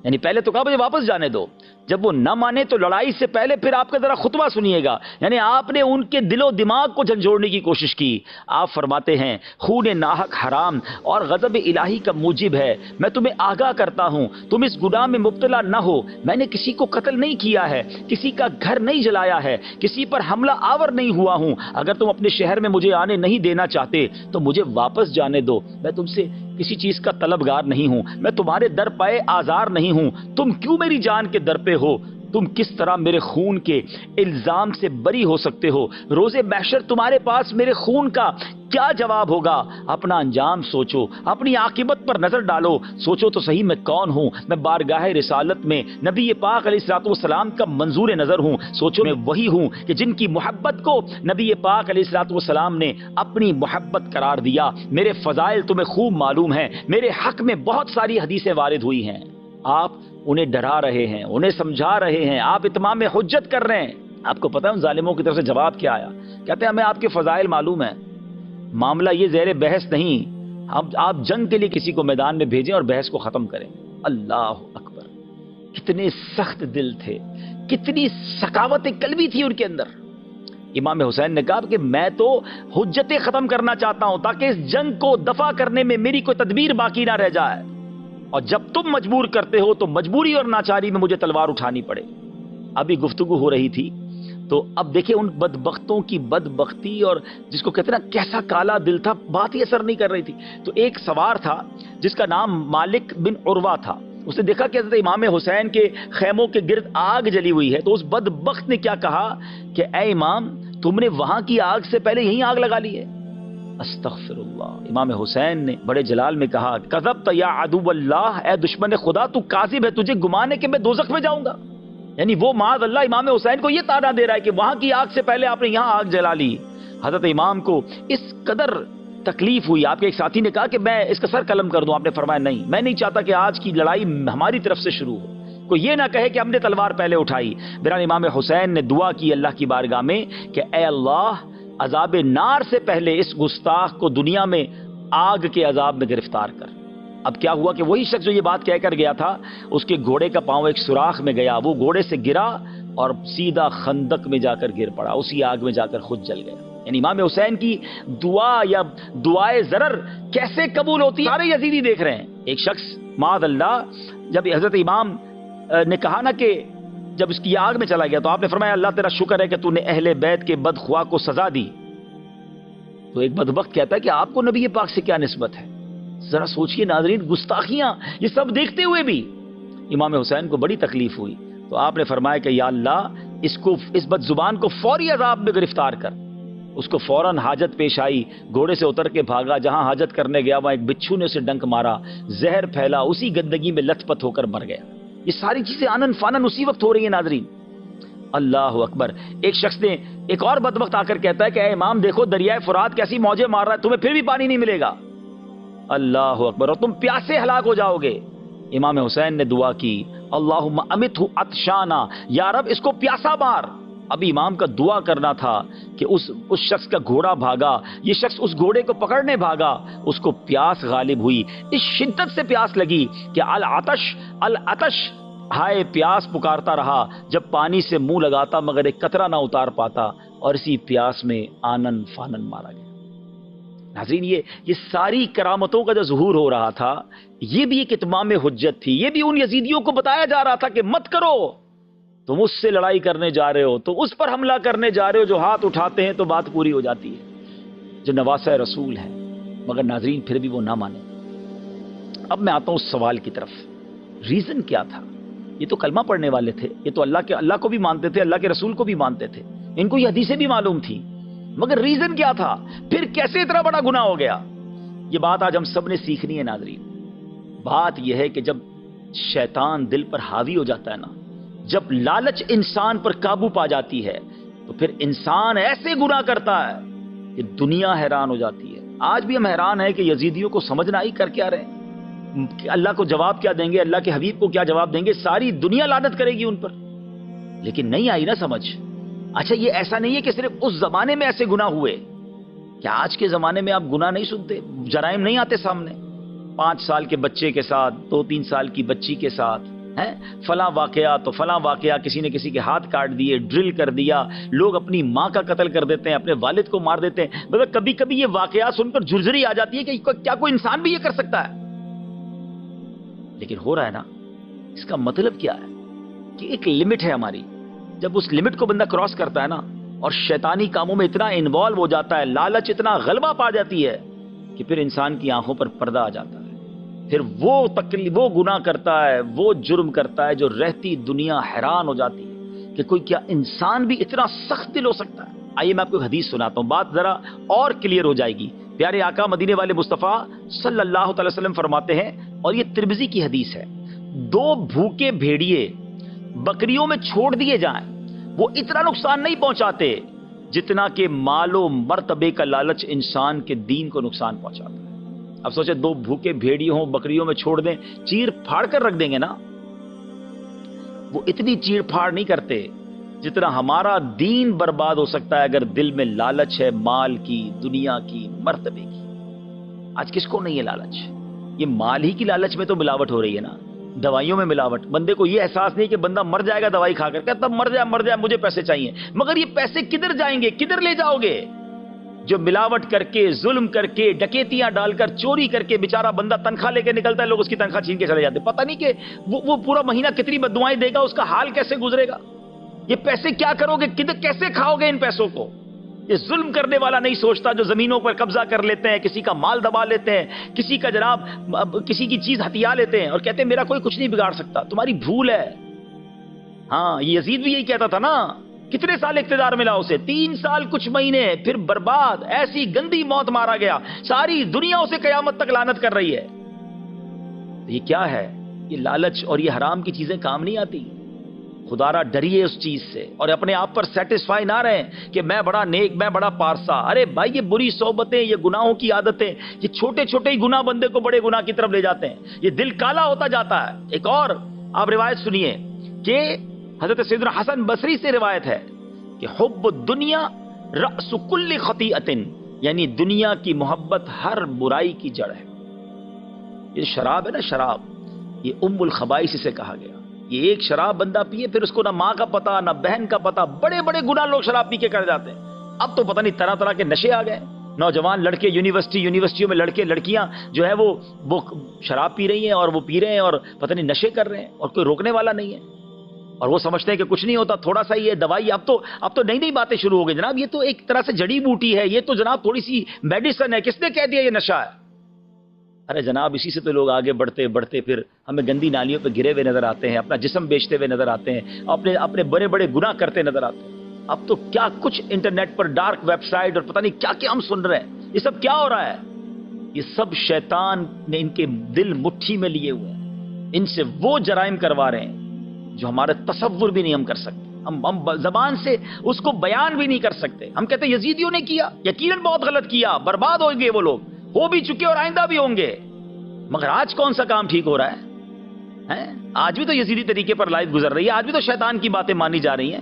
یعنی پہلے تو کہا مجھے واپس جانے دو، جب وہ نہ مانے تو لڑائی سے پہلے پھر آپ کا ذرا خطبہ سنیے گا، یعنی آپ نے ان کے دل و دماغ کو جھنجھوڑنے کی کوشش کی۔ آپ فرماتے ہیں خون ناحق حرام اور غضب الہی کا موجب ہے، میں تمہیں آگاہ کرتا ہوں تم اس گناہ میں مبتلا نہ ہو، میں نے کسی کو قتل نہیں کیا ہے، کسی کا گھر نہیں جلایا ہے، کسی پر حملہ آور نہیں ہوا ہوں، اگر تم اپنے شہر میں مجھے آنے نہیں دینا چاہتے تو مجھے واپس جانے دو، میں تم سے کسی چیز کا طلبگار نہیں ہوں، میں تمہارے در پائے آزار نہیں ہوں، تم کیوں میری جان کے در پہ ہو، تم کس طرح میرے خون کے الزام سے بری ہو سکتے ہو، روز محشر تمہارے پاس میرے خون کا کیا جواب ہوگا، اپنا انجام سوچو، اپنی عاقبت پر نظر ڈالو، سوچو تو صحیح میں کون ہوں، میں بارگاہ رسالت میں نبی پاک علیہ الصلوۃ والسلام کا منظور نظر ہوں، سوچو میں وہی ہوں کہ جن کی محبت کو نبی پاک علیہ الصلوۃ والسلام نے اپنی محبت قرار دیا، میرے فضائل تمہیں خوب معلوم ہیں، میرے حق میں بہت ساری حدیثیں وارد ہوئی ہیں، آپ انہیں ڈرا رہے ہیں، انہیں سمجھا رہے ہیں، آپ اتمام حجت کر رہے ہیں۔ آپ کو پتہ ہے ان ظالموں کی طرف سے جواب کیا آیا؟ کہتے ہیں ہمیں آپ کے فضائل معلوم ہیں، معاملہ یہ زیر بحث نہیں، آپ جنگ کے لیے کسی کو میدان میں بھیجیں اور بحث کو ختم کریں۔ اللہ اکبر، کتنے سخت دل تھے، کتنی سخاوت قلبی تھی ان کے اندر۔ امام حسین نے کہا کہ میں تو حجتیں ختم کرنا چاہتا ہوں تاکہ اس جنگ کو دفع کرنے میں میری کوئی تدبیر باقی نہ رہ جائے، اور جب تم مجبور کرتے ہو تو مجبوری اور ناچاری میں مجھے تلوار اٹھانی پڑے۔ ابھی گفتگو ہو رہی تھی تو اب دیکھیں ان بدبختوں کی بدبختی، اور جس کو کہتے ہیں نا کیسا کالا دل تھا، بات ہی اثر نہیں کر رہی تھی۔ تو ایک سوار تھا جس کا نام مالک بن عروہ تھا، اس نے دیکھا کہ حضرت امام حسین کے خیموں کے گرد آگ جلی ہوئی ہے، تو اس بدبخت نے کیا کہا کہ اے امام تم نے وہاں کی آگ سے پہلے یہیں آگ لگا لی ہے۔ استغفر اللہ۔ امام حسین نے بڑے جلال میں کہا کذبت یا عدو اللہ، اے دشمن خدا تو کاذب ہے، تجھے گمان ہے کہ میں دوزخ میں جاؤں گا، یعنی وہ معاذ اللہ امام حسین کو یہ طعنہ دے رہا ہے کہ وہاں کی آگ سے پہلے آپ نے یہاں آگ جلا لی۔ حضرت امام کو اس قدر تکلیف ہوئی، آپ کے ایک ساتھی نے کہا کہ میں اس کا سر قلم کر دوں، آپ نے فرمایا نہیں، میں نہیں چاہتا کہ آج کی لڑائی ہماری طرف سے شروع ہو، کوئی یہ نہ کہے کہ ہم نے تلوار پہلے اٹھائی۔ بہرحال امام حسین نے دعا کی اللہ کی بارگاہ میں کہ اے اللہ عذاب نار سے پہلے اس گستاخ کو دنیا میں آگ کے عذاب میں گرفتار کر۔ اب کیا ہوا کہ وہی شخص جو یہ بات کہہ کر گیا تھا، اس کے گھوڑے کا پاؤں ایک سوراخ میں گیا، وہ گھوڑے سے گرا اور سیدھا خندق میں جا کر گر پڑا، اسی آگ میں جا کر خود جل گیا۔ یعنی امام حسین کی دعا یا دعائے ضرر کیسے قبول ہوتی ہے، سارے یزیدی دیکھ رہے ہیں۔ ایک شخص معاذ اللہ جب حضرت امام نے کہا نا کہ جب اس کی آگ میں چلا گیا تو آپ نے فرمایا اللہ تیرا شکر ہے کہ تو نے اہل بیت کے بدخواہ کو سزا دی۔ تو ایک بدبخت کہتا ہے کہ آپ کو نبی پاک سے کیا نسبت ہے؟ ذرا سوچئے ناظرین، گستاخیاں یہ سب دیکھتے ہوئے بھی امام حسین کو بڑی تکلیف ہوئی، تو آپ نے فرمایا کہ یا اللہ اس بد زبان کو فوری عذاب میں گرفتار کر۔ اس کو فوراً حاجت پیش آئی، گھوڑے سے اتر کے بھاگا، جہاں حاجت کرنے گیا وہاں ایک بچھو نے اسے ڈنک مارا، زہر پھیلا، اسی گندگی میں لت پت ہو کر مر گیا۔ یہ ساری چیزیں آنن فانن اسی وقت ہو رہی ہیں ناظرین۔ اللہ اکبر۔ ایک شخص نے ایک اور بدبخت آ کر کہتا ہے کہ اے امام دیکھو دریائے فرات کیسی موجیں مار رہا ہے، تمہیں پھر بھی پانی نہیں ملے گا۔ اللہ اکبر، اور تم پیاسے ہلاک ہو جاؤ گے۔ امام حسین نے دعا کی اللہم امتہ عطشانا، یا رب اس کو پیاسا مار۔ ابھی امام کا دعا کرنا تھا کہ اس شخص کا گھوڑا بھاگا، یہ شخص اس گھوڑے کو پکڑنے بھاگا، اس کو پیاس غالب ہوئی، اس شدت سے پیاس لگی کہ العطش العطش، ہائے پیاس پکارتا رہا، جب پانی سے منہ لگاتا مگر ایک قطرہ نہ اتار پاتا، اور اسی پیاس میں آنن فانن مارا گیا۔ ناظرین یہ ساری کرامتوں کا جو ظہور ہو رہا تھا، یہ بھی ایک اتمام حجت تھی، یہ بھی ان یزیدیوں کو بتایا جا رہا تھا کہ مت کرو، تم اس سے لڑائی کرنے جا رہے ہو، تو اس پر حملہ کرنے جا رہے ہو، جو ہاتھ اٹھاتے ہیں تو بات پوری ہو جاتی ہے، جو نواسہ رسول ہے، مگر ناظرین پھر بھی وہ نہ مانے۔ اب میں آتا ہوں اس سوال کی طرف، ریزن کیا تھا؟ یہ تو کلمہ پڑھنے والے تھے، یہ تو اللہ کو بھی مانتے تھے، اللہ کے رسول کو بھی مانتے تھے، ان کو یہ حدیثیں بھی معلوم تھی، مگر ریزن کیا تھا؟ پھر کیسے اتنا بڑا گناہ ہو گیا؟ یہ بات آج ہم سب نے سیکھنی ہے ناظرین۔ بات یہ ہے کہ جب شیطان دل پر حاوی ہو جاتا ہے نا، جب لالچ انسان پر قابو پا جاتی ہے، تو پھر انسان ایسے گناہ کرتا ہے کہ دنیا حیران ہو جاتی ہے۔ آج بھی ہم حیران ہیں کہ یزیدیوں کو سمجھنا ہی کر کیا رہے ہیں، اللہ کو جواب کیا دیں گے، اللہ کے حبیب کو کیا جواب دیں گے، ساری دنیا لعنت کرے گی ان پر، لیکن نہیں آئی نا سمجھ۔ اچھا یہ ایسا نہیں ہے کہ صرف اس زمانے میں ایسے گناہ ہوئے، کیا آج کے زمانے میں آپ گناہ نہیں سنتے، جرائم نہیں آتے سامنے؟ 5 سال کے بچے کے ساتھ، 2-3 سال کی بچی کے ساتھ، ہیں فلاں واقعہ تو فلاں واقعہ، کسی نے کسی کے ہاتھ کاٹ دیے، ڈرل کر دیا، لوگ اپنی ماں کا قتل کر دیتے ہیں، اپنے والد کو مار دیتے ہیں. مطلب کبھی کبھی یہ واقعات سن کر جھرجھری آ جاتی ہے کہ کیا کوئی انسان بھی یہ کر سکتا ہے؟ لیکن ہو رہا ہے نا. اس کا مطلب کیا ہے کہ ایک لمٹ ہے ہماری. جب اس لمٹ کو بندہ کراس کرتا ہے نا اور شیطانی کاموں میں اتنا انوالو ہو جاتا ہے، لالچ اتنا غلبہ پا جاتی ہے کہ پھر انسان کی آنکھوں پر پردہ آ جاتا ہے. پھر وہ گناہ کرتا ہے، وہ جرم کرتا ہے جو رہتی دنیا حیران ہو جاتی ہے کہ کوئی کیا انسان بھی اتنا سخت دل ہو سکتا ہے. آئیے میں آپ کو ایک حدیث سناتا ہوں، بات ذرا اور کلیئر ہو جائے گی. پیارے آقا مدینے والے مصطفیٰ صلی اللہ تعالی وسلم فرماتے ہیں، اور یہ ترمذی کی حدیث ہے، 2 بھوکے بھیڑیے بکریوں میں چھوڑ دیے جائیں، وہ اتنا نقصان نہیں پہنچاتے جتنا کہ مال و مرتبے کا لالچ انسان کے دین کو نقصان پہنچاتا ہے. اب سوچے 2 بھوکے بھیڑیے ہوں، بکریوں میں چھوڑ دیں، چیر پھاڑ کر رکھ دیں گے نا. وہ اتنی چیر پھاڑ نہیں کرتے جتنا ہمارا دین برباد ہو سکتا ہے اگر دل میں لالچ ہے، مال کی، دنیا کی، مرتبے کی. آج کس کو نہیں ہے لالچ؟ یہ مال ہی کی لالچ میں تو ملاوٹ ہو رہی ہے نا. دوائیوں میں ملاوٹ. بندے کو یہ احساس نہیں کہ بندہ مر جائے گا دوائی کھا کر، کہتا مر جائے مجھے پیسے چاہیے. مگر یہ پیسے کدھر جائیں گے، کدھر لے جاؤ گے؟ جو ملاوٹ کر کے، ظلم کر کے، ڈکیتیاں ڈال کر، چوری کر کے بیچارہ بندہ تنخواہ لے کے نکلتا ہے، لوگ اس کی تنخواہ چھین کے چلے جاتے. پتہ نہیں کہ وہ پورا مہینہ کتنی بددعائیں دے گا، اس کا حال کیسے گزرے گا. یہ پیسے کیا کرو گے، کیسے کھاؤ گے ان پیسوں کو؟ یہ ظلم کرنے والا نہیں سوچتا جو زمینوں پر قبضہ کر لیتے ہیں، کسی کا مال دبا لیتے ہیں، کسی کا جناب کسی کی چیز ہتھیا لیتے ہیں اور کہتے ہیں میرا کوئی کچھ نہیں بگاڑ سکتا. تمہاری بھول ہے. ہاں یہ یزید بھی یہی کہتا تھا نا. کتنے سال اقتدار ملا اسے؟ 3 سال کچھ مہینے، پھر برباد. ایسی گندی موت مارا گیا، ساری دنیا اسے قیامت تک لعنت کر رہی ہے. یہ کیا ہے؟ یہ لالچ اور یہ حرام کی چیزیں کام نہیں آتی. خدا را ڈریے اس چیز سے اور اپنے آپ پر سیٹسفائی نہ رہیں کہ میں بڑا نیک، میں بڑا پارسا. ارے بھائی یہ بری صحبتیں، یہ گناہوں کی عادتیں، یہ چھوٹے چھوٹے ہی گناہ بندے کو بڑے گناہ کی طرف لے جاتے ہیں. یہ دل کالا ہوتا جاتا ہے. ایک اور آپ روایت سنیے کہ حضرت سیدنا حسن بصری سے روایت ہے کہ حب الدنیا رأس کل خطیئۃ، یعنی دنیا کی محبت ہر برائی کی جڑ ہے. یہ شراب ہے نا، شراب، یہ ام الخبائث سے کہا گیا. یہ ایک شراب بندہ پیے، پھر اس کو نہ ماں کا پتہ نہ بہن کا پتہ. بڑے بڑے گناہ لوگ شراب پی کے کر جاتے ہیں. اب تو پتہ نہیں طرح طرح کے نشے آ گئے. نوجوان لڑکے یونیورسٹیوں میں لڑکے لڑکیاں جو ہے وہ شراب پی رہی ہیں اور وہ پی رہے ہیں اور پتہ نہیں نشے کر رہے ہیں اور کوئی روکنے والا نہیں ہے. اور وہ سمجھتے ہیں کہ کچھ نہیں ہوتا، تھوڑا سا یہ دوائی. اب تو نئی نئی باتیں شروع ہو گئی جناب. یہ تو ایک طرح سے جڑی بوٹی ہے، یہ تو جناب تھوڑی سی میڈیسن ہے. کس نے کہہ دیا یہ نشہ ہے؟ ارے جناب اسی سے تو لوگ آگے بڑھتے بڑھتے پھر ہمیں گندی نالیوں پہ گرے ہوئے نظر آتے ہیں، اپنا جسم بیچتے ہوئے نظر آتے ہیں، اپنے بڑے بڑے گناہ کرتے نظر آتے ہیں. اب تو کیا کچھ انٹرنیٹ پر ڈارک ویب سائٹ اور پتہ نہیں کیا کیا ہم سن رہے ہیں. یہ سب کیا ہو رہا ہے؟ یہ سب شیطان نے ان کے دل مٹھی میں لیے ہوئے ہیں. ان سے وہ جرائم کروا رہے ہیں جو ہمارے تصور بھی نہیں ہم کر سکتے. ہم زبان سے اس کو بیان بھی نہیں کر سکتے. ہم کہتے ہیں یزیدیوں نے کیا، یقیناً بہت غلط کیا، برباد ہو گئے وہ لوگ، ہو بھی چکے اور آئندہ بھی ہوں گے. مگر آج کون سا کام ٹھیک ہو رہا ہے؟ آج بھی تو یزیدی طریقے پر لائف گزر رہی ہے، آج بھی تو شیطان کی باتیں مانی جا رہی ہیں.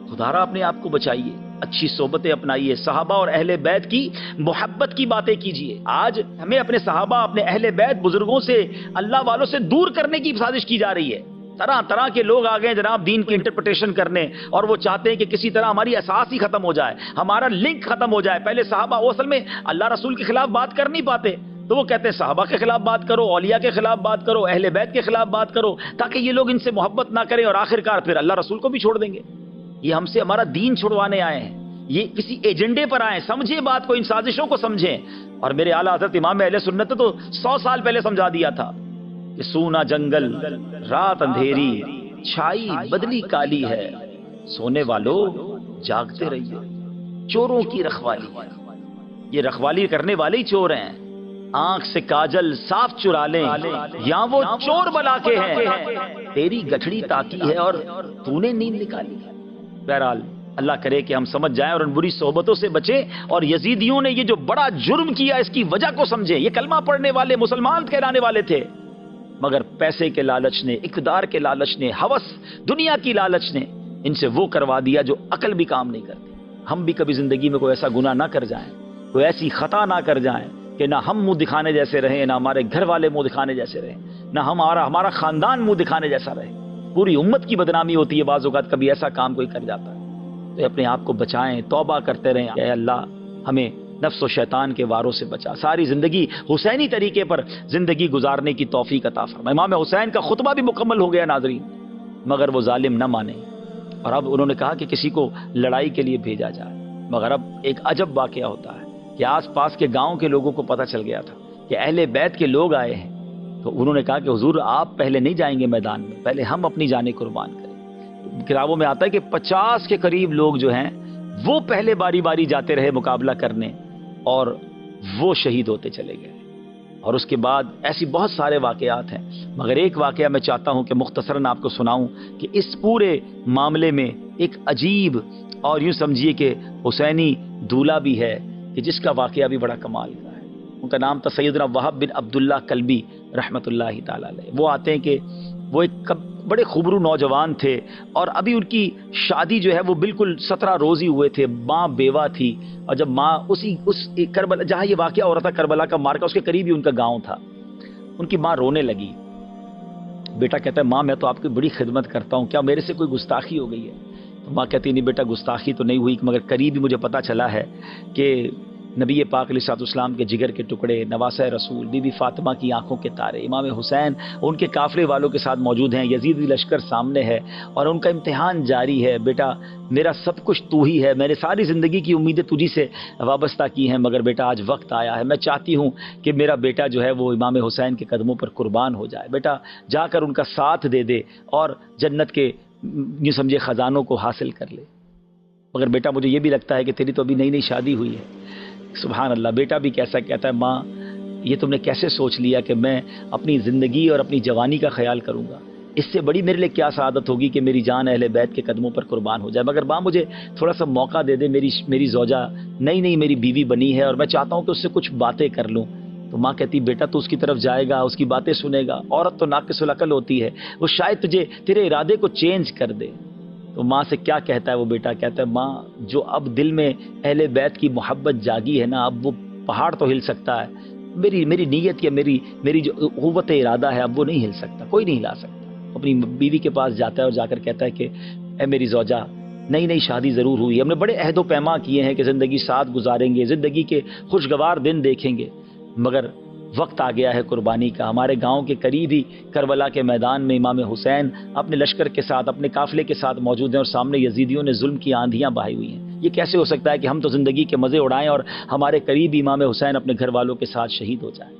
خدا را اپنے آپ کو بچائیے، اچھی صحبتیں اپنائیے، صحابہ اور اہل بیت کی محبت کی باتیں کیجیے. آج ہمیں اپنے صحابہ، اپنے اہل بیت بزرگوں سے، اللہ والوں سے دور کرنے کی سازش کی جا رہی ہے. طرح طرح کے لوگ آ گئے جناب دین کی انٹرپریٹیشن کرنے، اور وہ چاہتے ہیں کہ کسی طرح ہماری اساس ہی ختم ہو جائے، ہمارا لنک ختم ہو جائے. پہلے صحابہ وہ اصل میں اللہ رسول کے خلاف بات کر نہیں پاتے، تو وہ کہتے ہیں صحابہ کے خلاف بات کرو، اولیاء کے خلاف بات کرو، اہل بیت کے خلاف بات کرو، تاکہ یہ لوگ ان سے محبت نہ کریں اور آخرکار پھر اللہ رسول کو بھی چھوڑ دیں گے. یہ ہم سے ہمارا دین چھڑوانے آئے ہیں، یہ کسی ایجنڈے پر آئے. سمجھیں بات کو، ان سازشوں کو سمجھیں. اور میرے اعلیٰ حضرت امام اہل سنت نے تو 100 سال پہلے سمجھا دیا تھا کہ سونا جنگل، رات اندھیری، چھائی بدلی کالی ہے، سونے والوں جاگتے رہیے. چوروں کی رکھوالی، یہ رکھوالی کرنے والے ہی چور ہیں. آنکھ سے کاجل صاف چرا لیں یا وہ چور بلا کے ہیں، تیری گٹھڑی تاکی ہے اور تو نے نیند نکالی. بہرحال اللہ کرے کہ ہم سمجھ جائیں اور ان بری صحبتوں سے بچیں. اور یزیدیوں نے یہ جو بڑا جرم کیا اس کی وجہ کو سمجھیں. یہ کلمہ پڑھنے والے مسلمان کہلانے والے تھے، مگر پیسے کے لالچ نے، اقتدار کے لالچ نے، ہوس دنیا کی لالچ نے ان سے وہ کروا دیا جو عقل بھی کام نہیں کرتی. ہم بھی کبھی زندگی میں کوئی ایسا گناہ نہ کر جائیں، کوئی ایسی خطا نہ کر جائیں کہ نہ ہم منہ دکھانے جیسے رہیں، نہ ہمارے گھر والے منہ دکھانے جیسے رہیں، نہ ہمارا خاندان منہ دکھانے جیسا رہے. پوری امت کی بدنامی ہوتی ہے بعض اوقات کبھی ایسا کام کوئی کر جاتا ہے. تو اپنے آپ کو بچائیں، توبہ کرتے رہیں. اے اللہ ہمیں نفس و شیطان کے واروں سے بچا، ساری زندگی حسینی طریقے پر زندگی گزارنے کی توفیق عطا فرما. امام حسین کا خطبہ بھی مکمل ہو گیا ناظرین، مگر وہ ظالم نہ مانے اور اب انہوں نے کہا کہ کسی کو لڑائی کے لیے بھیجا جائے. مگر اب ایک عجب واقعہ ہوتا ہے کہ آس پاس کے گاؤں کے لوگوں کو پتہ چل گیا تھا کہ اہل بیت کے لوگ آئے ہیں. تو انہوں نے کہا کہ حضور آپ پہلے نہیں جائیں گے میدان میں، پہلے ہم اپنی جانیں قربان کریں. کتابوں میں آتا ہے کہ 50 کے قریب لوگ جو ہیں وہ پہلے باری باری جاتے رہے مقابلہ کرنے اور وہ شہید ہوتے چلے گئے. اور اس کے بعد ایسی بہت سارے واقعات ہیں، مگر ایک واقعہ میں چاہتا ہوں کہ مختصراً آپ کو سناؤں کہ اس پورے معاملے میں ایک عجیب اور یوں سمجھیے کہ حسینی دولہا بھی ہے کہ جس کا واقعہ بھی بڑا کمال کا ہے. ان کا نام تھا سیدنا وہب بن عبداللہ کلبی رحمۃ اللہ تعالی علیہ. وہ آتے ہیں کہ وہ ایک بڑے خوبرو نوجوان تھے اور ابھی ان کی شادی جو ہے وہ بالکل 17 روز ہی ہوئے تھے. ماں بیوہ تھی اور جب ماں اس کربلا جہاں یہ واقعہ ہو رہا تھا کربلا کا مارکا اس کے قریب ہی ان کا گاؤں تھا. ان کی ماں رونے لگی. بیٹا کہتا ہے ماں میں تو آپ کی بڑی خدمت کرتا ہوں، کیا میرے سے کوئی گستاخی ہو گئی ہے؟ تو ماں کہتی نہیں بیٹا گستاخی تو نہیں ہوئی، مگر قریب ہی مجھے پتہ چلا ہے کہ نبی پاک علیہ الصلوۃ والسلام کے جگر کے ٹکڑے، نواسۂ رسول، بی بی فاطمہ کی آنکھوں کے تارے، امام حسین ان کے قافلے والوں کے ساتھ موجود ہیں، یزیدی لشکر سامنے ہے اور ان کا امتحان جاری ہے. بیٹا میرا سب کچھ تو ہی ہے، میں نے ساری زندگی کی امیدیں تجھی سے وابستہ کی ہیں، مگر بیٹا آج وقت آیا ہے. میں چاہتی ہوں کہ میرا بیٹا جو ہے وہ امام حسین کے قدموں پر قربان ہو جائے. بیٹا جا کر ان کا ساتھ دے دے اور جنت کے یوں سمجھے خزانوں کو حاصل کر لے. مگر بیٹا مجھے یہ بھی لگتا ہے کہ تیری تو ابھی نئی نئی شادی ہوئی ہے. سبحان اللہ. بیٹا بھی کیسا کہتا ہے ماں یہ تم نے کیسے سوچ لیا کہ میں اپنی زندگی اور اپنی جوانی کا خیال کروں گا؟ اس سے بڑی میرے لیے کیا سعادت ہوگی کہ میری جان اہل بیت کے قدموں پر قربان ہو جائے. مگر ماں مجھے تھوڑا سا موقع دے دے، میری زوجہ نئی میری بیوی بنی ہے اور میں چاہتا ہوں کہ اس سے کچھ باتیں کر لوں. تو ماں کہتی بیٹا تو اس کی طرف جائے گا، اس کی باتیں سنے گا، عورت تو ناقص العقل ہوتی ہے، وہ شاید تیرے ارادے کو چینج کر دے. تو ماں سے کیا کہتا ہے وہ بیٹا؟ کہتا ہے ماں جو اب دل میں اہل بیت کی محبت جاگی ہے نا، اب وہ پہاڑ تو ہل سکتا ہے، میری نیت یا میری جو قوت ارادہ ہے اب وہ نہیں ہل سکتا، کوئی نہیں ہلا سکتا. اپنی بیوی کے پاس جاتا ہے اور جا کر کہتا ہے کہ اے میری زوجہ نئی شادی ضرور ہوئی ہے، ہم نے بڑے عہد و پیما کیے ہیں کہ زندگی ساتھ گزاریں گے، زندگی کے خوشگوار دن دیکھیں گے، مگر وقت آ گیا ہے قربانی کا. ہمارے گاؤں کے قریب ہی کربلا کے میدان میں امام حسین اپنے لشکر کے ساتھ اپنے قافلے کے ساتھ موجود ہیں اور سامنے یزیدیوں نے ظلم کی آندھیاں بہائی ہوئی ہیں. یہ کیسے ہو سکتا ہے کہ ہم تو زندگی کے مزے اڑائیں اور ہمارے قریب امام حسین اپنے گھر والوں کے ساتھ شہید ہو جائیں؟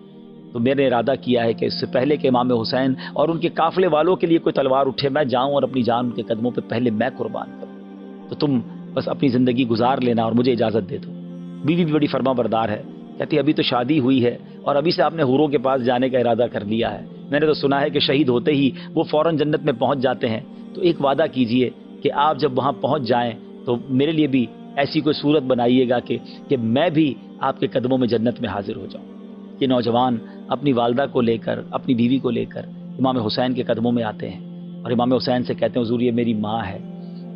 تو میں نے ارادہ کیا ہے کہ اس سے پہلے کہ امام حسین اور ان کے قافلے والوں کے لیے کوئی تلوار اٹھے، میں جاؤں اور اپنی جان ان کے قدموں پہ پہلے میں قربان کروں. تو تم بس اپنی زندگی گزار لینا اور مجھے اجازت دے دو. بیوی بھی بڑی فرما بردار ہے، کہتی ابھی تو شادی ہوئی ہے اور ابھی سے آپ نے حوروں کے پاس جانے کا ارادہ کر لیا ہے. میں نے تو سنا ہے کہ شہید ہوتے ہی وہ فوراً جنت میں پہنچ جاتے ہیں. تو ایک وعدہ کیجئے کہ آپ جب وہاں پہنچ جائیں تو میرے لیے بھی ایسی کوئی صورت بنائیے گا کہ میں بھی آپ کے قدموں میں جنت میں حاضر ہو جاؤں. یہ نوجوان اپنی والدہ کو لے کر، اپنی بیوی کو لے کر امام حسین کے قدموں میں آتے ہیں اور امام حسین سے کہتے ہیں حضور یہ میری ماں ہے،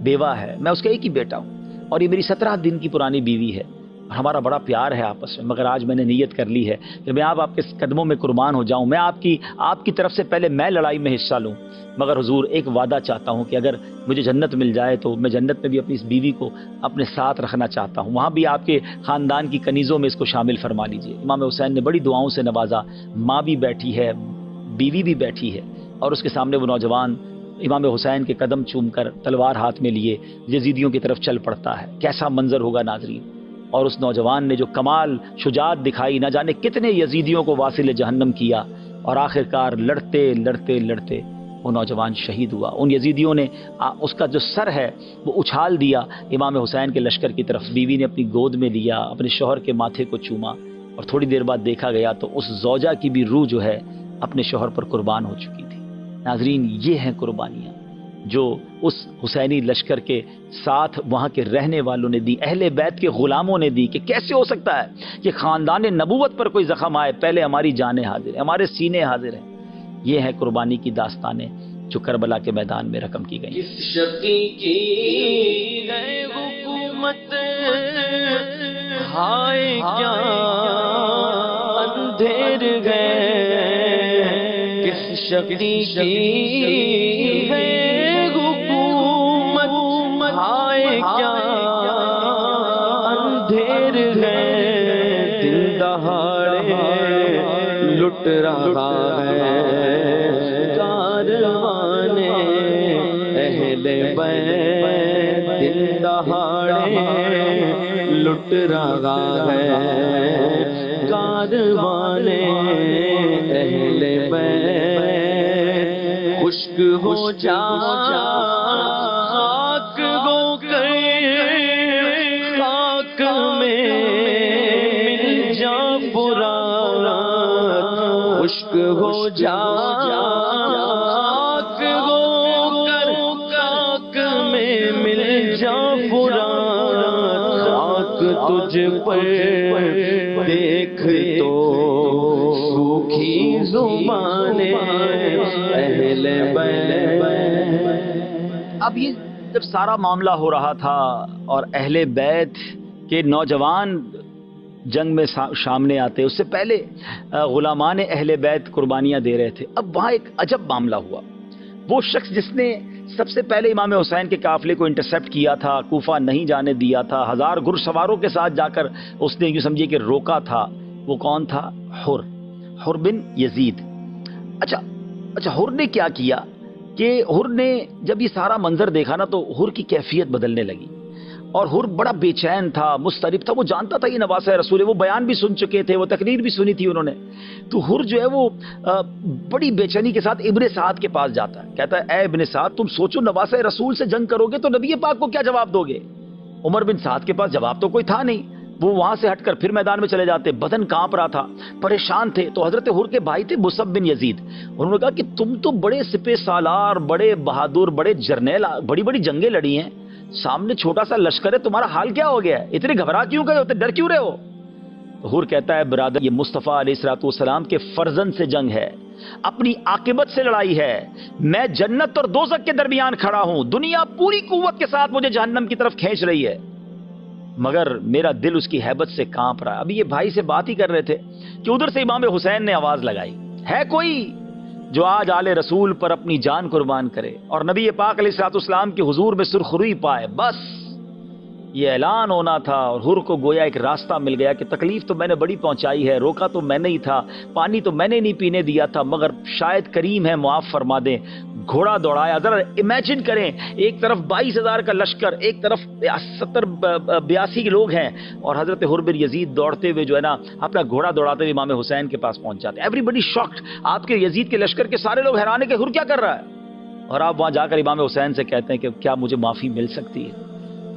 بیوہ ہے، میں اس کا ایک ہی بیٹا ہوں اور یہ میری 17 دن کی پرانی بیوی ہے اور ہمارا بڑا پیار ہے آپس میں، مگر آج میں نے نیت کر لی ہے کہ میں آپ کے قدموں میں قربان ہو جاؤں. میں آپ کی طرف سے پہلے میں لڑائی میں حصہ لوں، مگر حضور ایک وعدہ چاہتا ہوں کہ اگر مجھے جنت مل جائے تو میں جنت میں بھی اپنی اس بیوی کو اپنے ساتھ رکھنا چاہتا ہوں، وہاں بھی آپ کے خاندان کی کنیزوں میں اس کو شامل فرما لیجئے. امام حسین نے بڑی دعاؤں سے نوازا. ماں بھی بیٹھی ہے، بیوی بھی بیٹھی ہے اور اس کے سامنے وہ نوجوان امام حسین کے قدم چوم کر تلوار ہاتھ میں لیے یزیدیوں کی طرف چل پڑتا ہے. کیسا منظر ہوگا ناظرین. اور اس نوجوان نے جو کمال شجاعت دکھائی، نہ جانے کتنے یزیدیوں کو واصل جہنم کیا اور آخرکار لڑتے وہ نوجوان شہید ہوا. ان یزیدیوں نے اس کا جو سر ہے وہ اچھال دیا امام حسین کے لشکر کی طرف. بیوی نے اپنی گود میں لیا، اپنے شوہر کے ماتھے کو چوما اور تھوڑی دیر بعد دیکھا گیا تو اس زوجہ کی بھی روح جو ہے اپنے شوہر پر قربان ہو چکی تھی. ناظرین یہ ہیں قربانیاں جو اس حسینی لشکر کے ساتھ وہاں کے رہنے والوں نے دی، اہل بیت کے غلاموں نے دی. کہ کیسے ہو سکتا ہے کہ خاندان نبوت پر کوئی زخم آئے، پہلے ہماری جانیں حاضر ہیں، ہمارے سینے حاضر ہیں. یہ ہے قربانی کی داستانیں جو کربلا کے میدان میں رقم کی گئی. کس شقی کی ہے حکومت، ہائے کیا اندھیر گئے کس شکتی کی ہے حکومت ہائے کیا اندھیر گئے دن دہاڑے لٹ رہا ہے کاروان اہل بیت دن دہاڑے لٹ رہا ہے کاروان اہل بیت خشک ہو جا خاک ہو گئے خاک میں مل جا پرانا خشک ہو جا خاک ہو کر خاک میں مل جا پرانا خاک تجھ پر دیکھ تو سوکھی زبان اہل بیت۔ اب یہ جب سارا معاملہ ہو رہا تھا اور اہل بیت کے نوجوان جنگ میں سامنے آتے، اس سے پہلے غلامان اہل بیت قربانیاں دے رہے تھے، اب وہاں ایک عجب معاملہ ہوا۔ وہ شخص جس نے سب سے پہلے امام حسین کے قافلے کو انٹرسپٹ کیا تھا، کوفہ نہیں جانے دیا تھا، 1000 گھڑ سواروں کے ساتھ جا کر اس نے یوں سمجھیے کہ روکا تھا، وہ کون تھا؟ حر بن یزید۔ اچھا حر نے کیا کیا کہ حر نے جب یہ سارا منظر دیکھا نا تو حر کی کیفیت بدلنے لگی، اور حر بڑا بے چین تھا، مضطرب تھا، وہ جانتا تھا یہ نواسہ رسول ہے، وہ بیان بھی سن چکے تھے، وہ تقریر بھی سنی تھی انہوں نے۔ تو حر جو ہے وہ بڑی بے چینی کے ساتھ ابن سعد کے پاس جاتا ہے، کہتا ہے اے ابن سعد، تم سوچو نواسہ رسول سے جنگ کرو گے تو نبی پاک کو کیا جواب دو گے؟ عمر بن سعد کے پاس جواب تو کوئی تھا نہیں، وہ وہاں سے ہٹ کر پھر میدان میں چلے جاتے، بدن کانپ رہا تھا، پریشان تھے۔ تو حضرت حر کے بھائی تھے مصعب بن یزید، انہوں نے کہا کہ تم تو بڑے سپہ سالار، بڑے بہادر، بڑے جرنیل، بڑی بڑی جنگیں لڑی ہیں، سامنے چھوٹا سا لشکر ہے، تمہارا حال کیا ہو گیا ہے؟ اتنے گھبرا کیوں گئے ہوتے، ڈر کیوں رہے ہو؟ تو حر کہتا ہے برادر، یہ مصطفیٰ علیہ الصلوۃ والسلام کے فرزند سے جنگ ہے، اپنی عاقبت سے لڑائی ہے، میں جنت اور دوزخ کے درمیان کھڑا ہوں، دنیا پوری قوت کے ساتھ مجھے جہنم کی طرف کھینچ رہی ہے، مگر میرا دل اس کی ہیبت سے کانپ رہا ہے۔ ابھی یہ بھائی سے بات ہی کر رہے تھے کہ ادھر سے امام حسین نے آواز لگائی، ہے کوئی جو آج آل رسول پر اپنی جان قربان کرے اور نبی پاک علیہ الصلوۃ والسلام کے حضور میں سرخروئی پائے؟ بس یہ اعلان ہونا تھا، اور حر کو گویا ایک راستہ مل گیا کہ تکلیف تو میں نے بڑی پہنچائی ہے، روکا تو میں نے ہی تھا، پانی تو میں نے نہیں پینے دیا تھا، مگر شاید کریم ہے معاف فرما دیں۔ گھوڑا دوڑایا، ذرا امیجن کریں، ایک طرف 22,000 کا لشکر، ایک طرف 82 لوگ ہیں، اور حضرت حر بن یزید دوڑتے ہوئے جو ہے نا اپنا گھوڑا دوڑاتے ہوئے امام حسین کے پاس پہنچ جاتے ہیں۔ ایوری بڈی شاکڈ، آپ کے یزید کے لشکر کے سارے لوگ حیران ہیں کہ حر کیا کر رہا ہے، اور آپ وہاں جا کر امام حسین سے کہتے ہیں کہ کیا مجھے معافی مل سکتی ہے؟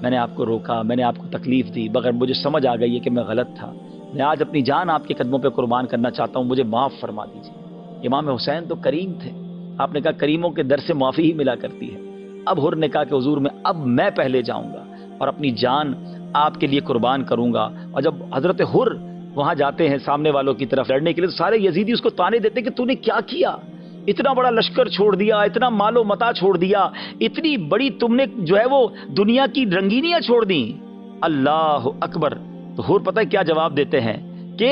میں نے آپ کو روکا، میں نے آپ کو تکلیف دی، مگر مجھے سمجھ آ گئی ہے کہ میں غلط تھا، میں آج اپنی جان آپ کے قدموں پہ قربان کرنا چاہتا ہوں، مجھے معاف فرما دیجیے۔ امام حسین تو کریم تھے، آپ نے کہا کریموں کے در سے معافی ہی ملا کرتی ہے۔ اب حر نے کہا کہ حضور اب میں پہلے جاؤں گا اور اپنی جان آپ کے لیے قربان کروں گا۔ اور جب حضرت حر وہاں جاتے ہیں سامنے والوں کی طرف لڑنے کے لیے، تو سارے یزیدی اس کو تانے دیتے کہ تو نے کیا کیا، اتنا بڑا لشکر چھوڑ دیا، اتنا مال و متا چھوڑ دیا، اتنی بڑی تم نے جو ہے وہ دنیا کی رنگینیاں چھوڑ دیں۔ اللہ اکبر۔ تو حر پتہ ہے کیا جواب دیتے ہیں کہ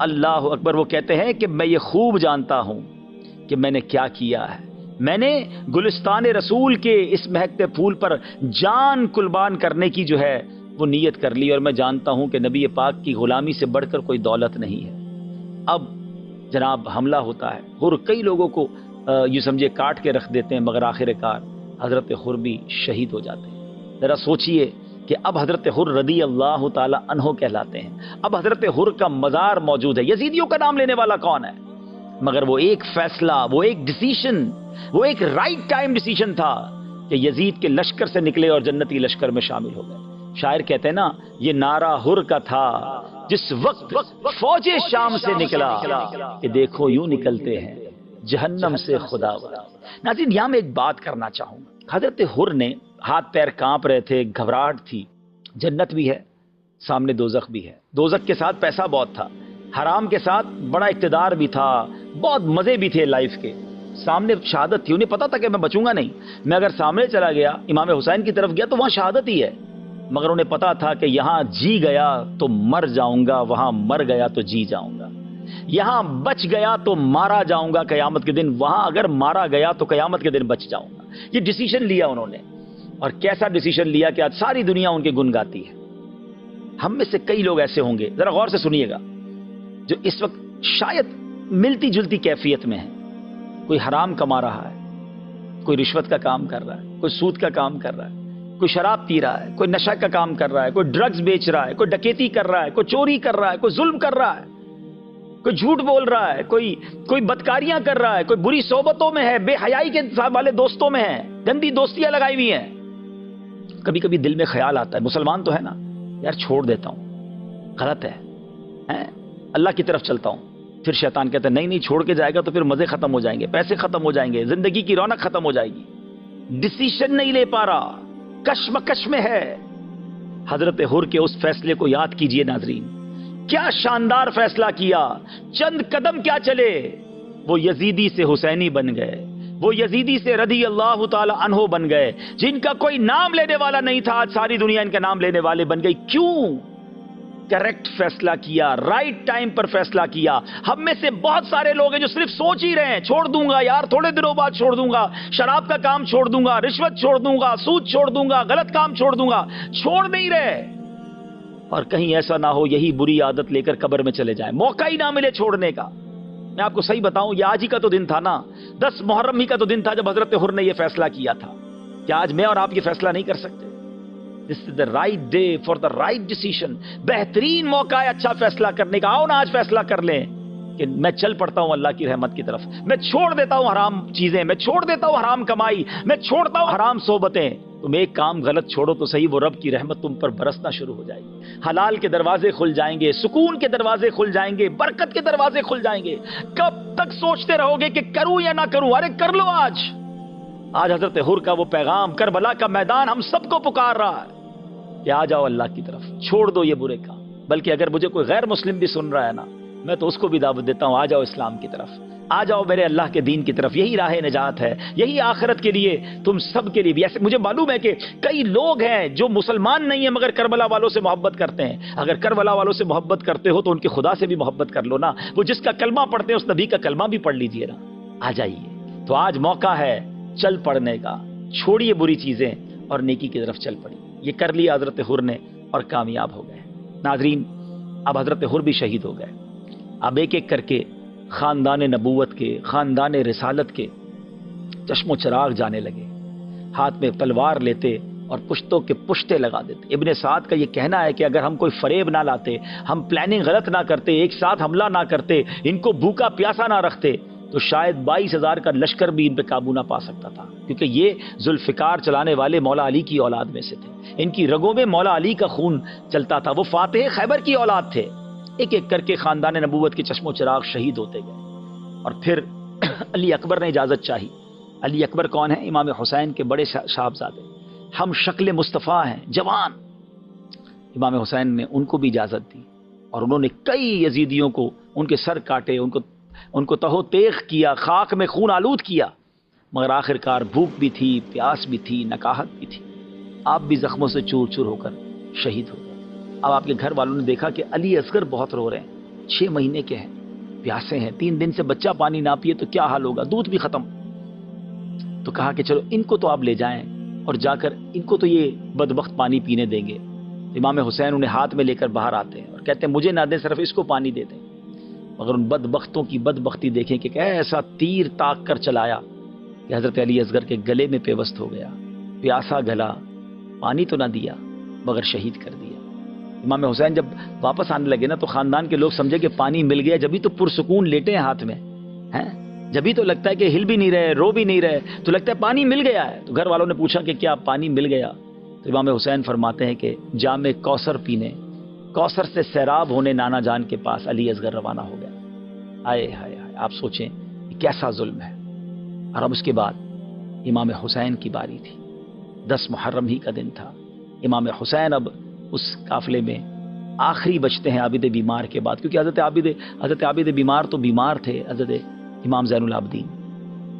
اللہ اکبر، وہ کہتے ہیں کہ میں یہ خوب جانتا ہوں کہ میں نے کیا کیا ہے، میں نے گلستان رسول کے اس مہکتے پھول پر جان قربان کرنے کی جو ہے وہ نیت کر لی، اور میں جانتا ہوں کہ نبی پاک کی غلامی سے بڑھ کر کوئی دولت نہیں ہے۔ اب جناب حملہ ہوتا ہے، حر کئی لوگوں کو یوں سمجھے کاٹ کے رکھ دیتے ہیں، مگر آخر کار حضرت حر بھی شہید ہو جاتے ہیں۔ ذرا سوچئے کہ اب حضرت حر رضی اللہ تعالی عنہ کہلاتے ہیں، اب حضرت حر کا مزار موجود ہے۔ یزیدیوں کا نام لینے والا کون ہے؟ مگر وہ ایک فیصلہ، وہ ایک ڈیسیشن، وہ ایک رائٹ ٹائم ڈیسیشن تھا کہ یزید کے لشکر سے نکلے اور جنتی لشکر میں شامل ہو گئے۔ شاعر کہتے ہیں نا، یہ نعرہ حر کا تھا جس وقت فوج شام سے نکلا کہ دیکھو یوں نکلتے ہیں جہنم سے خدا وار۔ ناظرین، یہاں میں ایک بات کرنا چاہوں گا، حضرت حر نے ہاتھ پیر کانپ رہے تھے، گھبراہٹ تھی، جنت بھی ہے سامنے، دوزخ بھی ہے، دوزخ کے ساتھ پیسہ بہت تھا، حرام کے ساتھ بڑا اقتدار بھی تھا، بہت مزے بھی تھے لائف کے، سامنے شہادت تھی، انہیں پتا تھا کہ میں بچوں گا نہیں، میں اگر سامنے چلا گیا امام حسین کی طرف گیا تو وہاں شہادت ہی ہے، مگر انہیں پتا تھا کہ یہاں جی گیا تو مر جاؤں گا، وہاں مر گیا تو جی جاؤں گا۔ یہاں بچ گیا تو مارا جاؤں گا قیامت کے دن، وہاں اگر مارا گیا تو قیامت کے دن بچ جاؤں گا. یہ ڈیسیژن لیا انہوں نے، اور کیسا ڈیسیژن لیا کہ آج ساری دنیا ان کے گن گاتی ہے. ہم میں سے کئی لوگ ایسے ہوں گے، ذرا غور سے سنیے گا، جو اس وقت شاید ملتی جلتی کیفیت میں ہے. کوئی حرام کما رہا ہے، کوئی رشوت کا کام کر رہا ہے، کوئی سود کا کام کر رہا ہے، کوئی شراب پی رہا ہے، کوئی نشہ کا کام کر رہا ہے، کوئی ڈرگز بیچ رہا ہے، کوئی ڈکیتی کر رہا ہے، کوئی چوری کر رہا ہے، کوئی ظلم کر رہا ہے، کوئی جھوٹ بول رہا ہے، کوئی بدکاریاں کر رہا ہے، کوئی بری صحبتوں میں ہے، بے حیائی کے والے دوستوں میں ہے، گندی دوستیاں لگائی ہوئی ہیں. کبھی کبھی دل میں خیال آتا ہے، مسلمان تو ہے نا یار، چھوڑ دیتا ہوں، غلط ہے، اللہ کی طرف چلتا ہوں. پھر شیطان کہتا ہے نہیں چھوڑ کے جائے گا تو پھر مزے ختم ہو جائیں گے، پیسے ختم ہو جائیں گے، زندگی کی رونق ختم ہو جائے گی. ڈیسیژن نہیں لے پا رہا، کشمکش میں ہے. حضرت حر کے اس فیصلے کو یاد کیجئے ناظرین، کیا شاندار فیصلہ کیا. چند قدم کیا چلے، وہ یزیدی سے حسینی بن گئے، وہ یزیدی سے رضی اللہ تعالی عنہ بن گئے. جن کا کوئی نام لینے والا نہیں تھا، آج ساری دنیا ان کا نام لینے والے بن گئی. کیوں؟ کریکٹ فیصلہ کیا، رائٹ ٹائم پر فیصلہ کیا. ہم میں سے بہت سارے لوگ ہیں جو صرف سوچ ہی رہے ہیں چھوڑ دوں گا یار، تھوڑے دنوں بعد چھوڑ دوں گا، شراب کا کام چھوڑ دوں گا، رشوت چھوڑ دوں گا، سود چھوڑ دوں گا، غلط کام چھوڑ دوں گا. چھوڑ نہیں رہے، اور کہیں ایسا نہ ہو یہی بری عادت لے کر قبر میں چلے جائیں، موقع ہی نہ ملے چھوڑنے کا. میں آپ کو صحیح بتاؤں، یہ آج ہی کا تو دن تھا نا، 10 محرم ہی کا تو دن تھا جب حضرت حر نے یہ فیصلہ کیا تھا. کیا آج میں اور آپ یہ فیصلہ نہیں کر سکتے؟ This is the right day for the right decision. بہترین موقع ہے اچھا فیصلہ کرنے کا. آؤ نا آج فیصلہ کر لیں کہ میں چل پڑتا ہوں اللہ کی رحمت کی طرف، میں چھوڑ دیتا ہوں حرام چیزیں، میں چھوڑ دیتا ہوں حرام کمائی، میں چھوڑتا ہوں حرام صحبتیں. تم ایک کام غلط چھوڑو تو صحیح، وہ رب کی رحمت تم پر برسنا شروع ہو جائے گی. حلال کے دروازے کھل جائیں گے، سکون کے دروازے کھل جائیں گے، برکت کے دروازے کھل جائیں گے. کب تک سوچتے رہو گے کہ کروں یا نہ کروں؟ ارے کر لو آج. آج حضرت حر کا وہ پیغام، کربلا کا میدان ہم سب کو پکار رہا ہے کہ آ جاؤ اللہ کی طرف، چھوڑ دو یہ برے کام. بلکہ اگر مجھے کوئی غیر مسلم بھی سن رہا ہے نا، میں تو اس کو بھی دعوت دیتا ہوں، آ جاؤ اسلام کی طرف، آ جاؤ میرے اللہ کے دین کی طرف. یہی راہ نجات ہے، یہی آخرت کے لیے تم سب کے لیے بھی. ایسے مجھے معلوم ہے کہ کئی لوگ ہیں جو مسلمان نہیں ہیں مگر کربلا والوں سے محبت کرتے ہیں. اگر کربلا والوں سے محبت کرتے ہو تو ان کے خدا سے بھی محبت کر لو نا. وہ جس کا کلمہ پڑھتے ہیں اس نبی کا کلمہ بھی پڑھ لیجئے نا. آ جائیے. تو آج موقع ہے چل پڑنے کا، چھوڑیے بری چیزیں اور نیکی کی طرف چل پڑی. یہ کر لیا حضرت حر نے اور کامیاب ہو گئے. ناظرین، اب حضرت حر بھی شہید ہو گئے. اب ایک ایک کر کے خاندان نبوت کے، خاندان رسالت کے چشم و چراغ جانے لگے. ہاتھ میں تلوار لیتے اور پشتوں کے پشتے لگا دیتے. ابن سعد کا یہ کہنا ہے کہ اگر ہم کوئی فریب نہ لاتے، ہم پلاننگ غلط نہ کرتے، ایک ساتھ حملہ نہ کرتے، ان کو بھوکا پیاسا نہ رکھتے، تو شاید 22,000 کا لشکر بھی ان پہ قابو نہ پا سکتا تھا. کیونکہ یہ ذوالفقار چلانے والے مولا علی کی اولاد میں سے تھے. ان کی رگوں میں مولا علی کا خون چلتا تھا. وہ فاتح خیبر کی اولاد تھے. ایک ایک کر کے خاندان نبوت کے چشم و چراغ شہید ہوتے گئے. اور پھر علی اکبر نے اجازت چاہی. علی اکبر کون ہیں؟ امام حسین کے بڑے صاحبزادے. ہم شکل مصطفیٰ ہیں، جوان. امام حسین نے ان کو بھی اجازت دی، اور انہوں نے کئی یزیدیوں کو ان کے سر کاٹے، ان کو تہو تیغ کیا، خاک میں خون آلود کیا. مگر آخر کار بھوک بھی تھی، پیاس بھی تھی، نکاہت بھی تھی. آپ بھی زخموں سے چور چور ہو کر شہید ہو گئے. اب آپ کے گھر والوں نے دیکھا کہ علی اصغر بہت رو رہے ہیں، 6 مہینے کے ہیں، پیاسے ہیں، 3 دن سے بچہ پانی نہ پیے تو کیا حال ہوگا، دودھ بھی ختم. تو کہا کہ چلو ان کو تو آپ لے جائیں اور جا کر ان کو تو یہ بدبخت پانی پینے دیں گے. امام حسین انہیں ہاتھ میں لے کر باہر آتے ہیں اور کہتے ہیں مجھے نہ دیں، صرف اس کو پانی دے دیں. مگر ان بدبختوں کی بدبختی دیکھیں کہ ایسا تیر تاک کر چلایا کہ حضرت علی اصغر کے گلے میں پیوست ہو گیا. پیاسا گلا، پانی تو نہ دیا مگر شہید کر دیا. امام حسین جب واپس آنے لگے نا تو خاندان کے لوگ سمجھے کہ پانی مل گیا، جبھی تو پرسکون لیٹے ہیں ہاتھ میں، جبھی تو لگتا ہے کہ ہل بھی نہیں رہے، رو بھی نہیں رہے، تو لگتا ہے پانی مل گیا ہے. تو گھر والوں نے پوچھا کہ کیا پانی مل گیا؟ تو امام حسین فرماتے ہیں کہ جام کوثر پینے، کوثر سے سیراب ہونے نانا جان کے پاس علی اصغر روانہ ہو گیا. آئے ہائے ہائے، آپ سوچیں یہ کیسا ظلم ہے. اور اب اس کے بعد امام حسین کی باری تھی. 10 محرم ہی کا دن تھا. امام حسین اب اس قافلے میں آخری بچتے ہیں عابد بیمار کے بعد، کیونکہ حضرت عابد بیمار تو بیمار تھے. حضرت امام زین العابدین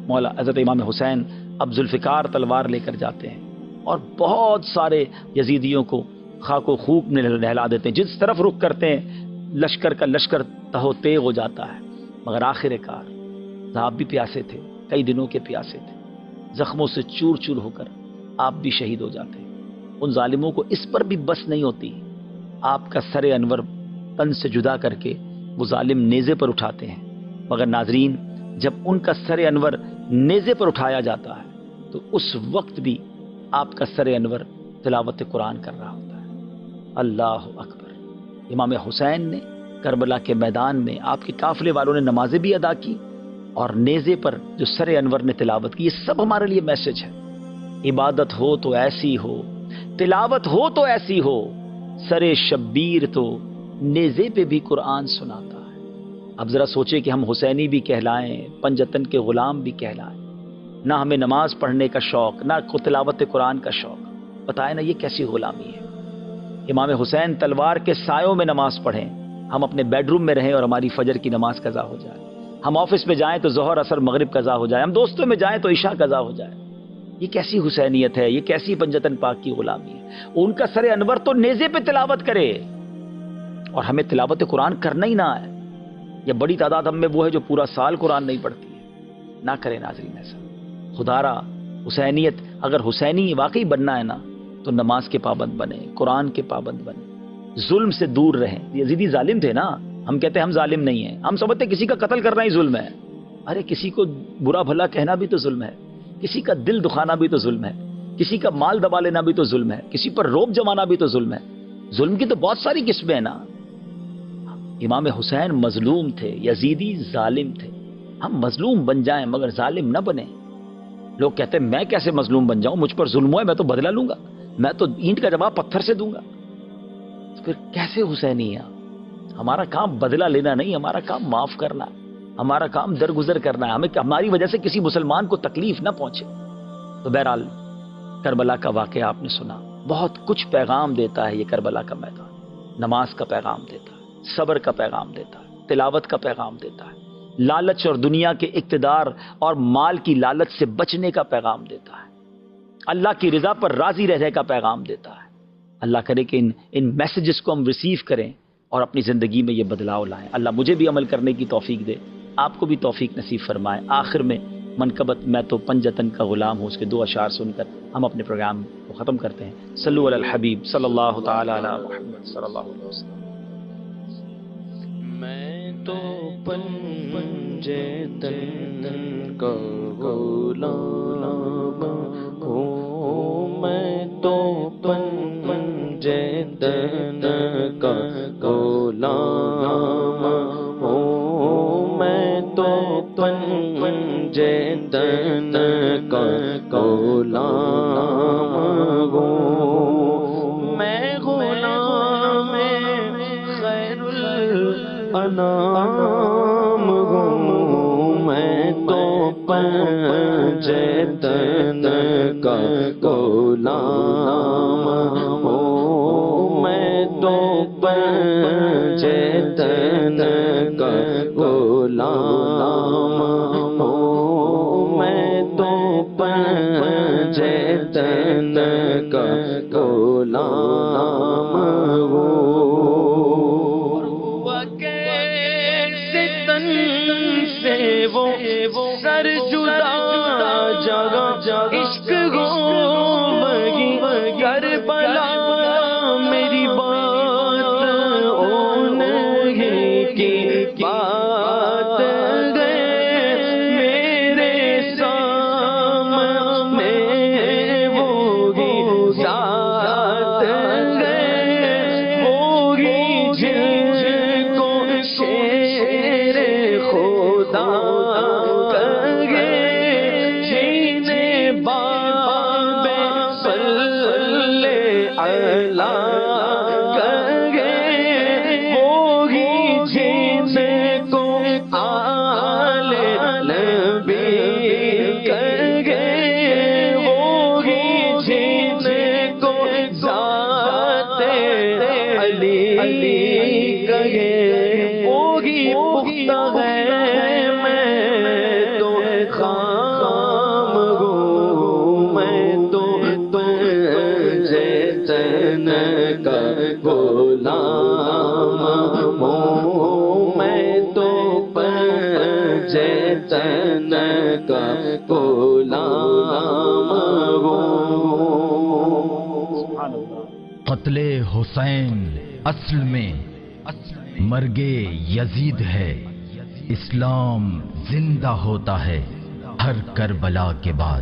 مولا حضرت امام حسین اب ذوالفقار تلوار لے کر جاتے ہیں اور بہت سارے یزیدیوں کو خاک و خوب میں نہلا دیتے ہیں. جس طرف رخ کرتے ہیں لشکر کا لشکر تہو تیغ ہو جاتا ہے، مگر آخر کار آپ بھی پیاسے تھے، کئی دنوں کے پیاسے تھے، زخموں سے چور چور ہو کر آپ بھی شہید ہو جاتے ہیں۔ ان ظالموں کو اس پر بھی بس نہیں ہوتی، آپ کا سر انور تن سے جدا کر کے وہ ظالم نیزے پر اٹھاتے ہیں، مگر ناظرین جب ان کا سر انور نیزے پر اٹھایا جاتا ہے تو اس وقت بھی آپ کا سر انور تلاوت قرآن کر رہا ہوتا ہے۔ اللہ اکبر۔ امام حسین نے کربلا کے میدان میں آپ کے قافلے والوں نے نمازیں بھی ادا کی اور نیزے پر جو سر انور نے تلاوت کی، یہ سب ہمارے لیے میسج ہے۔ عبادت ہو تو ایسی ہو، تلاوت ہو تو ایسی ہو، سر شبیر تو نیزے پہ بھی قرآن سناتا ہے۔ اب ذرا سوچے کہ ہم حسینی بھی کہلائیں، پنجتن کے غلام بھی کہلائیں، نہ ہمیں نماز پڑھنے کا شوق، نہ تلاوت قرآن کا شوق، بتائیں نا یہ کیسی غلامی ہے۔ امام حسین تلوار کے سایوں میں نماز پڑھیں، ہم اپنے بیڈ روم میں رہیں اور ہماری فجر کی نماز قضا ہو جائے، ہم آفس میں جائیں تو ظہر اثر مغرب قضا ہو جائے، ہم دوستوں میں جائیں تو عشاء قضا ہو جائے۔ یہ کیسی حسینیت ہے، یہ کیسی پنجتن پاک کی غلامی ہے۔ ان کا سر انور تو نیزے پہ تلاوت کرے اور ہمیں تلاوت قرآن کرنا ہی نہ ہے، یا بڑی تعداد ہم میں وہ ہے جو پورا سال قرآن نہیں پڑھتی ہے۔ نہ کرے ناظرین ایسا، خدا را حسینیت اگر حسینی واقعی بننا ہے نا تو نماز کے پابند بنے، قرآن کے پابند بنے، ظلم سے دور رہیں۔ یزیدی ظالم تھے نا، ہم کہتے ہیں ہم ظالم نہیں ہیں، ہم سمجھتے کسی کا قتل کرنا ہی ظلم ہے۔ ارے کسی کو برا بھلا کہنا بھی تو ظلم ہے، کسی کا دل دکھانا بھی تو ظلم ہے، کسی کا مال دبا لینا بھی تو ظلم ہے، کسی پر روب جمانا بھی تو ظلم ہے۔ ظلم کی تو بہت ساری قسمیں ہیں نا۔ امام حسین مظلوم تھے، یزیدی ظالم تھے۔ ہم مظلوم بن جائیں مگر ظالم نہ بنیں۔ لوگ کہتے ہیں میں کیسے مظلوم بن جاؤں، مجھ پر ظلم ہوا ہے میں تو بدلہ لوں گا، میں تو اینٹ کا جواب پتھر سے دوں گا۔ تو پھر کیسے حسینی ہیں؟ ہمارا کام بدلہ لینا نہیں، ہمارا کام معاف کرنا ہے، ہمارا کام درگزر کرنا ہے، ہمیں ہماری وجہ سے کسی مسلمان کو تکلیف نہ پہنچے۔ تو بہرحال کربلا کا واقعہ آپ نے سنا، بہت کچھ پیغام دیتا ہے یہ کربلا کا میدان۔ نماز کا پیغام دیتا ہے، صبر کا پیغام دیتا ہے، تلاوت کا پیغام دیتا ہے، لالچ اور دنیا کے اقتدار اور مال کی لالچ سے بچنے کا پیغام دیتا ہے، اللہ کی رضا پر راضی رہنے کا پیغام دیتا ہے۔ اللہ کرے کہ ان میسیجز کو ہم ریسیو کریں اور اپنی زندگی میں یہ بدلاؤ لائیں۔ اللہ مجھے بھی عمل کرنے کی توفیق دے، آپ کو بھی توفیق نصیب فرمائے۔ آخر میں منقبت میں تو پنجتن کا غلام ہوں، اس کے 2 اشعار سن کر ہم اپنے پروگرام کو ختم کرتے ہیں۔ صلو علی الحبیب صلی اللہ تعالی علی محمد صلی اللہ علیہ وسلم۔ میں تو پنجتن کا غلام ہوں، میں تو پنجتن کا غلام ہوں، میں تو پنجتن کا غلام ہوں، میں غلام خیر الانام ہوں، میں تو پنجتن کا غلام ہوں، میں تو پنجتن کا غلام ہوں، میں تو پنجتن کا غلام ہوں۔ وہ سر جدا جگہ عشق گو مگی کربلا میری بات اون کی بات گئے میرے سامنے وہی ذات گئے وہی جن کو شیر خدا غلام تن کا غلام ہوں۔ قتل حسین اصل میں مرگ یزید ہے، اسلام زندہ ہوتا ہے ہر کربلا کے بعد۔